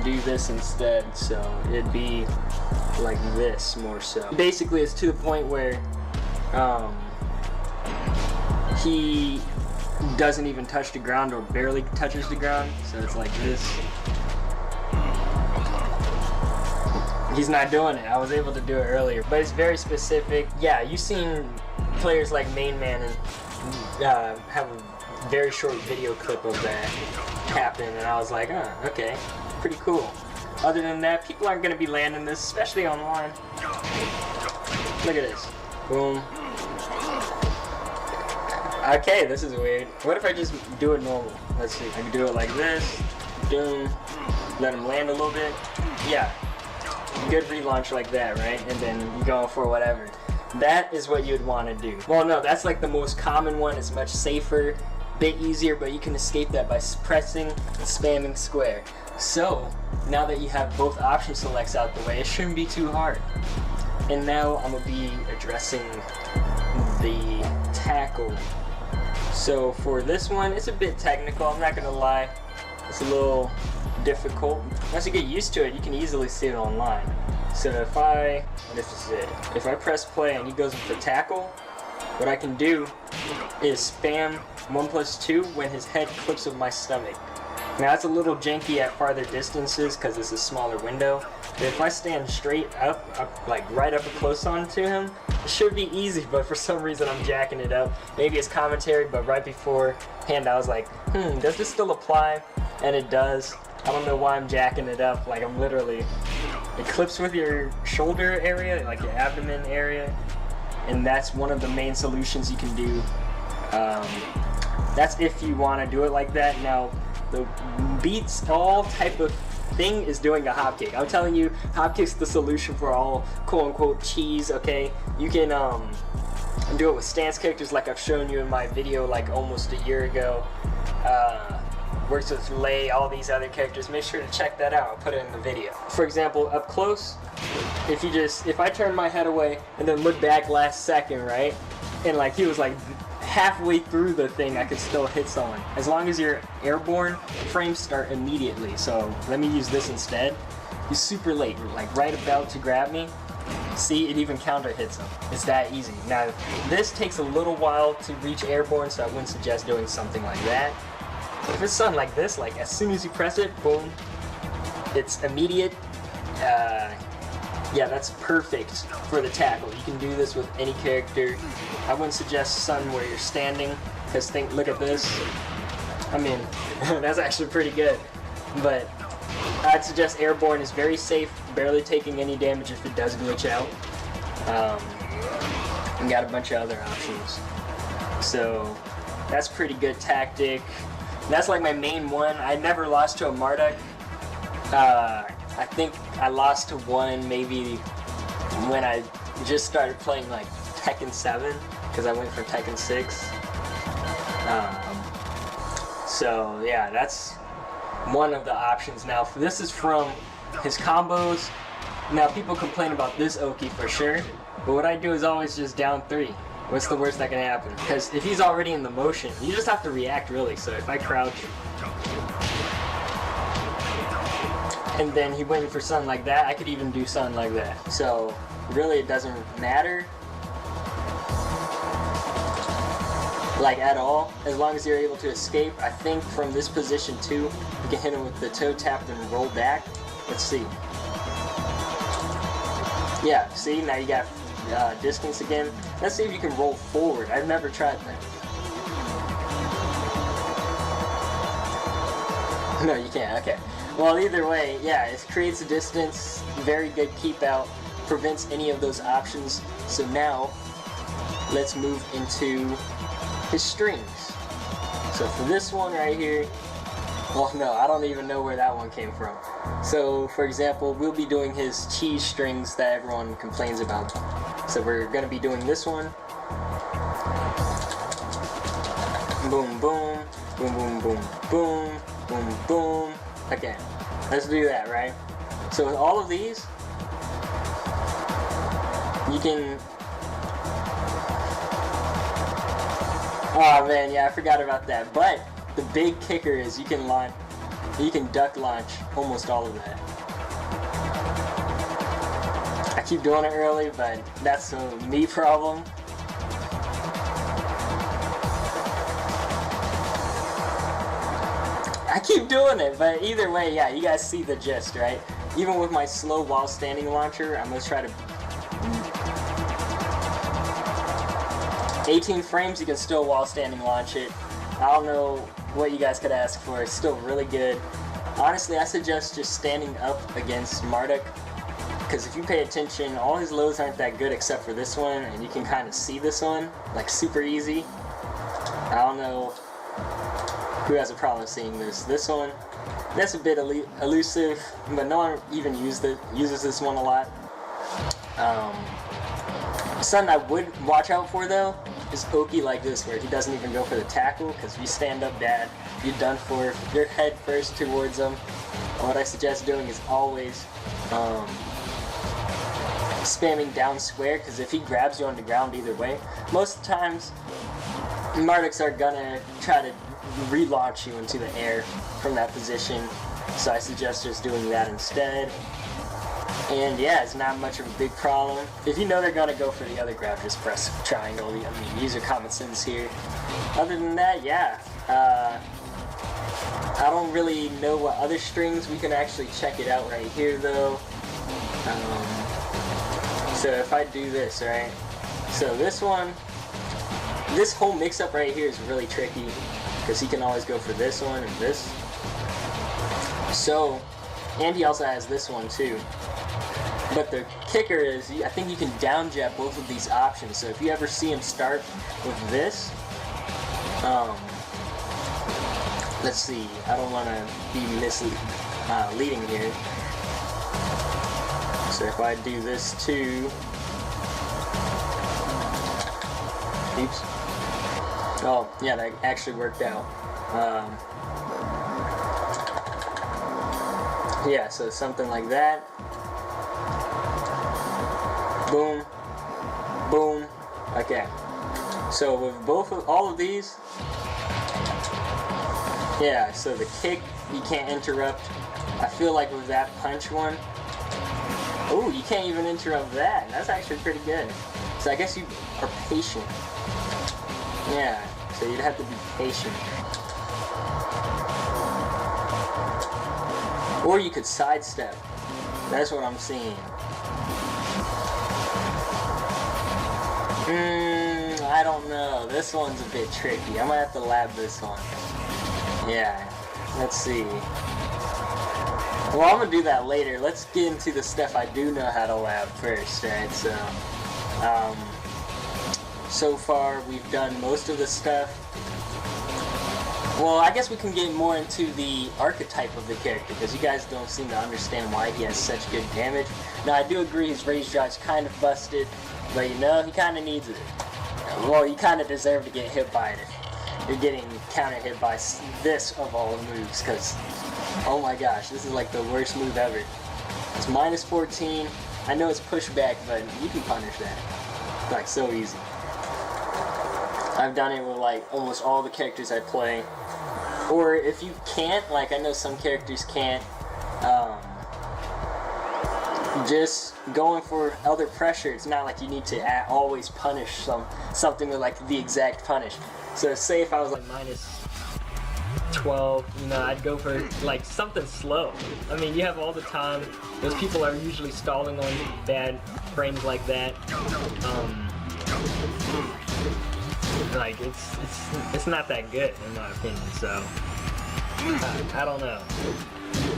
do this instead. So it'd be like this more so. Basically, it's to the point where he doesn't even touch the ground or barely touches the ground. So it's like this. He's not doing it. I was able to do it earlier, but it's very specific. Yeah, you've seen players like Main Man and have a very short video clip of that happen, and I was like, oh, okay, pretty cool. Other than that, people aren't gonna be landing this, especially online. Look at this. Boom. Okay, this is weird. What if I just do it normal? Let's see. I can do it like this. Boom. Let him land a little bit. Yeah. Good relaunch like that, right? And then you go for whatever. That is what you'd want to do. Well, no, that's like the most common one. It's much safer, bit easier, but you can escape that by pressing and spamming square. So, now that you have both option selects out the way, it shouldn't be too hard. And now I'm going to be addressing the tackle. So for this one, it's a bit technical, I'm not going to lie. It's a little difficult. Once you get used to it, you can easily see it online. So this is it. If I press play and he goes for tackle, what I can do is spam 1+2 when his head clips with my stomach. Now that's a little janky at farther distances because it's a smaller window. But if I stand straight up, like right up close onto him, it should be easy, but for some reason I'm jacking it up. Maybe it's commentary, but right beforehand I was like, does this still apply? And it does. I don't know why I'm jacking it up. Like I'm literally, it clips with your shoulder area, like your abdomen area, and that's one of the main solutions you can do. That's if you want to do it like that. Now, the beats all type of thing is doing a hopkick. I'm telling you, hopkick's the solution for all quote-unquote cheese, okay? You can do it with stance characters like I've shown you in my video like almost a year ago. works with Lei, all these other characters. Make sure to check that out. I'll put it in the video. For example, up close, if I turn my head away and then look back last second, right? And like he was like halfway through the thing, I could still hit someone. As long as you're airborne, frames start immediately. So let me use this instead. He's super late, like right about to grab me. See, it even counter hits him. It's that easy. Now, this takes a little while to reach airborne, so I wouldn't suggest doing something like that. If it's something like this, like as soon as you press it, boom, it's immediate. Yeah, that's perfect for the tackle. You can do this with any character. I wouldn't suggest Sun where you're standing, because look at this. I mean, that's actually pretty good. But I'd suggest airborne is very safe, barely taking any damage if it does glitch out. And got a bunch of other options. So that's pretty good tactic. That's like my main one. I never lost to a Marduk. I think I lost to one maybe when I just started playing like Tekken 7, because I went from Tekken 6. So yeah, that's one of the options. Now this is from his combos. Now people complain about this Oki for sure, but what I do is always just down 3. What's the worst that can happen? Because if he's already in the motion, you just have to react really. So if I crouch and then he went for something like that, I could even do something like that. So really it doesn't matter like at all, as long as you're able to escape. I think from this position too, you can hit him with the toe tap and roll back. Let's see. Yeah, see, now you got distance again. Let's see if you can roll forward. I've never tried that. No, you can't, okay. Well, either way, yeah, it creates a distance, very good keep out, prevents any of those options. So now, let's move into his strings. So for this one right here, well no, I don't even know where that one came from. So for example, we'll be doing his cheese strings that everyone complains about. So we're gonna be doing this one. Boom, boom, boom, boom, boom, boom, boom, boom. Okay, let's do that, right? So with all of these, you can... Oh man, yeah, I forgot about that. But the big kicker is you can duck launch almost all of that. I keep doing it early, but that's a me problem. I keep doing it, but either way, yeah, you guys see the gist, right? Even with my slow while standing launcher, I'm gonna try to 18 frames, you can still while standing launch it. I don't know what you guys could ask for. It's still really good. Honestly, I suggest just standing up against Marduk, because if you pay attention, all his lows aren't that good except for this one, and you can kind of see this one, like super easy. I don't know who has a problem seeing this. This one, that's a bit elusive, but no one even uses this one a lot. Something I would watch out for though is Oki like this, where he doesn't even go for the tackle, because if you stand up bad, you're done for. You're head first towards him. What I suggest doing is always spamming down square, because if he grabs you on the ground either way, most of the times Marduks are gonna try to relaunch you into the air from that position, so I suggest just doing that instead. And yeah, it's not much of a big problem. If you know they're gonna go for the other grab, just press triangle. I mean, use your common sense here. Other than that, yeah. I don't really know what other strings. We can actually check it out right here though. So if I do this, right? So this one, this whole mix-up right here is really tricky, because he can always go for this one and this. So, and he also has this one too. But the kicker is, I think you can down jet both of these options. So if you ever see him start with this, let's see, I don't want to be misleading here. So if I do this too, oops. Oh, yeah, that actually worked out. Yeah, so something like that. Boom. Boom. Okay. So with all of these, yeah, so the kick, you can't interrupt. I feel like with that punch one, oh, you can't even interrupt that. That's actually pretty good. So I guess you are patient. Yeah, so you'd have to be patient. Or you could sidestep. That's what I'm seeing. I don't know. This one's a bit tricky. I might have to lab this one. Yeah, let's see. Well, I'm gonna do that later. Let's get into the stuff I do know how to lab first, right? So far we've done most of the stuff. Well, I guess we can get more into the archetype of the character, because you guys don't seem to understand why he has such good damage. Now, I do agree his rage drive's kind of busted, but you know, he kind of needs it. Well, you kind of deserve to get hit by it if you're getting counter hit by this of all moves, because, oh my gosh, this is like the worst move ever. It's minus 14. I know it's pushback, but you can punish that. Like, so easy. I've done it with like almost all the characters I play. Or if you can't, like I know some characters can't, just going for other pressure. It's not like you need to always punish something with like the exact punish. So say if I was like minus 12, you know, I'd go for like something slow. I mean, you have all the time. Those people are usually stalling on bad frames like that. Like it's not that good in my opinion. So I don't know.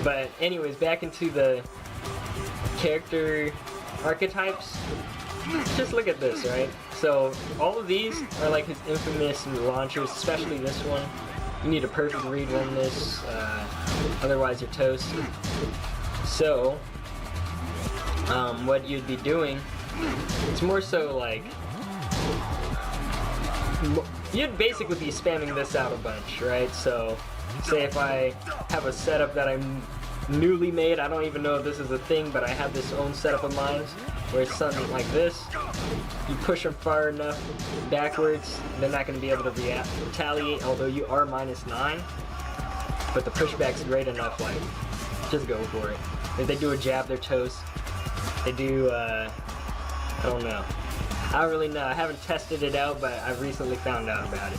But anyways, back into the character archetypes. Just look at this, right? So all of these are like his infamous launchers, especially this one. You need a perfect read on this, otherwise you're toast. So what you'd be doing, it's more so like you'd basically be spamming this out a bunch, right? So say if I have a setup that I'm newly made, I don't even know if this is a thing, but I have this own setup of mine where it's something like this. You push them far enough backwards, they're not going to be able to retaliate, although you are minus 9. But the pushback's great enough, like, just go for it. If they do a jab, they're toast. They do, I don't know. I don't really know. I haven't tested it out, but I've recently found out about it.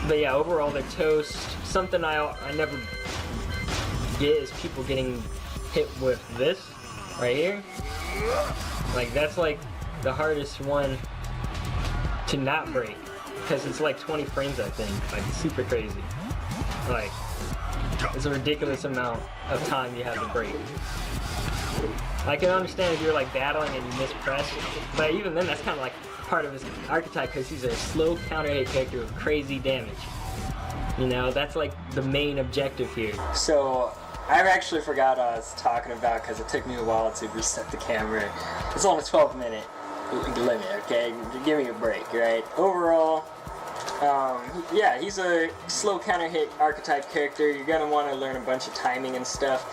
But yeah, overall they're toast. Something I never get is people getting hit with this right here. Like that's like the hardest one to not break, because it's like 20 frames I think. Like super crazy. Like it's a ridiculous amount of time you have to break. I can understand if you're like battling and you miss press, but even then that's kind of like part of his archetype, because he's a slow counter hit character with crazy damage. You know, that's like the main objective here. So I actually forgot what I was talking about because it took me a while to reset the camera. It's on a 12-minute limit, okay? Give me a break, right? Overall, yeah, he's a slow counter hit archetype character. You're gonna want to learn a bunch of timing and stuff.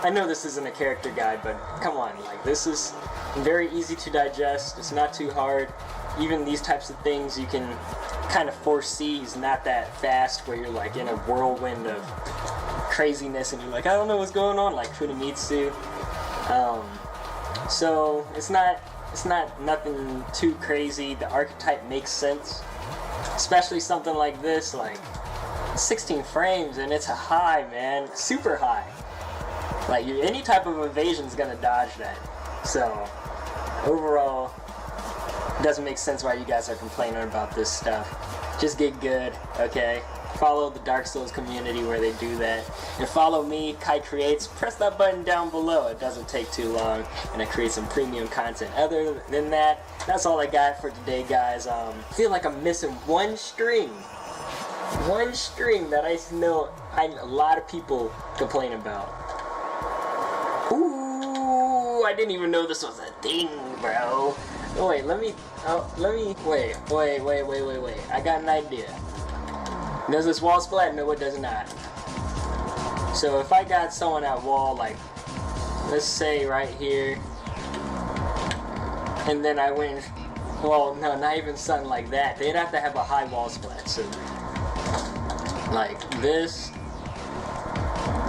I know this isn't a character guide, but come on, like this is very easy to digest. It's not too hard. Even these types of things you can kind of foresee. He's not that fast where you're like in a whirlwind of craziness and you're like, I don't know what's going on, like Kunimitsu. So it's not nothing too crazy. The archetype makes sense, especially something like this, like 16 frames and it's a high, man, super high. Like any type of evasion is gonna dodge that. So overall, it doesn't make sense why you guys are complaining about this stuff. Just get good, okay? Follow the Dark Souls community where they do that. And follow me, Kai Creates. Press that button down below. It doesn't take too long, and I create some premium content. Other than that, that's all I got for today, guys. I feel like I'm missing one string. One string that I know a lot of people complain about. Ooh, I didn't even know this was a thing, bro. Oh, wait, wait. I got an idea. Does this wall splat? No, it does not. So if I got someone at wall, like, let's say right here, and then I went, well, no, not even something like that. They'd have to have a high wall splat. So, like this.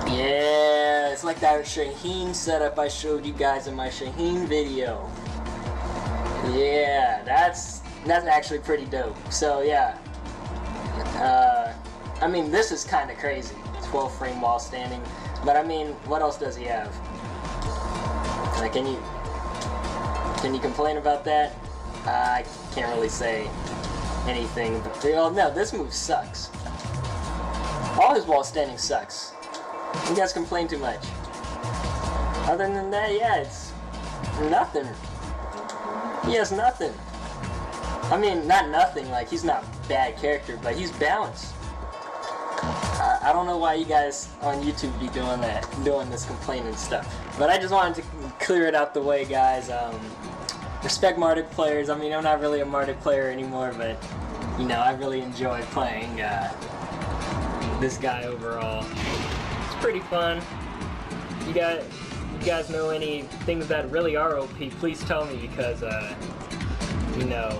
Yeah, it's like that Shaheen setup I showed you guys in my Shaheen video. Yeah, that's actually pretty dope. So yeah, I mean, this is kind of crazy. 12 frame wall standing, but I mean, what else does he have? Like, can you complain about that? I can't really say anything. But, well, no, this move sucks. All his wall standing sucks. You guys complain too much. Other than that, yeah, it's nothing. He has nothing. I mean, not nothing, like, he's not a bad character, but he's balanced. I don't know why you guys on YouTube be doing that, doing this complaining stuff. But I just wanted to clear it out the way, guys. Respect Marduk players. I mean, I'm not really a Marduk player anymore, but, you know, I really enjoy playing this guy overall. It's pretty fun. You guys know any things that really are OP, please tell me, because, you know,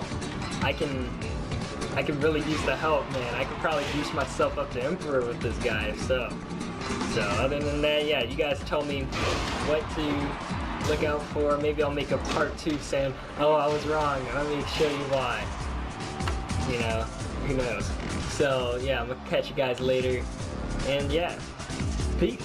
I can really use the help, man. I could probably boost myself up to Emperor with this guy, if so. So, other than that, yeah, you guys tell me what to look out for. Maybe I'll make a part 2 saying, oh, I was wrong, let me show you why. You know, who knows. So, yeah, I'm gonna catch you guys later. And yeah, peace.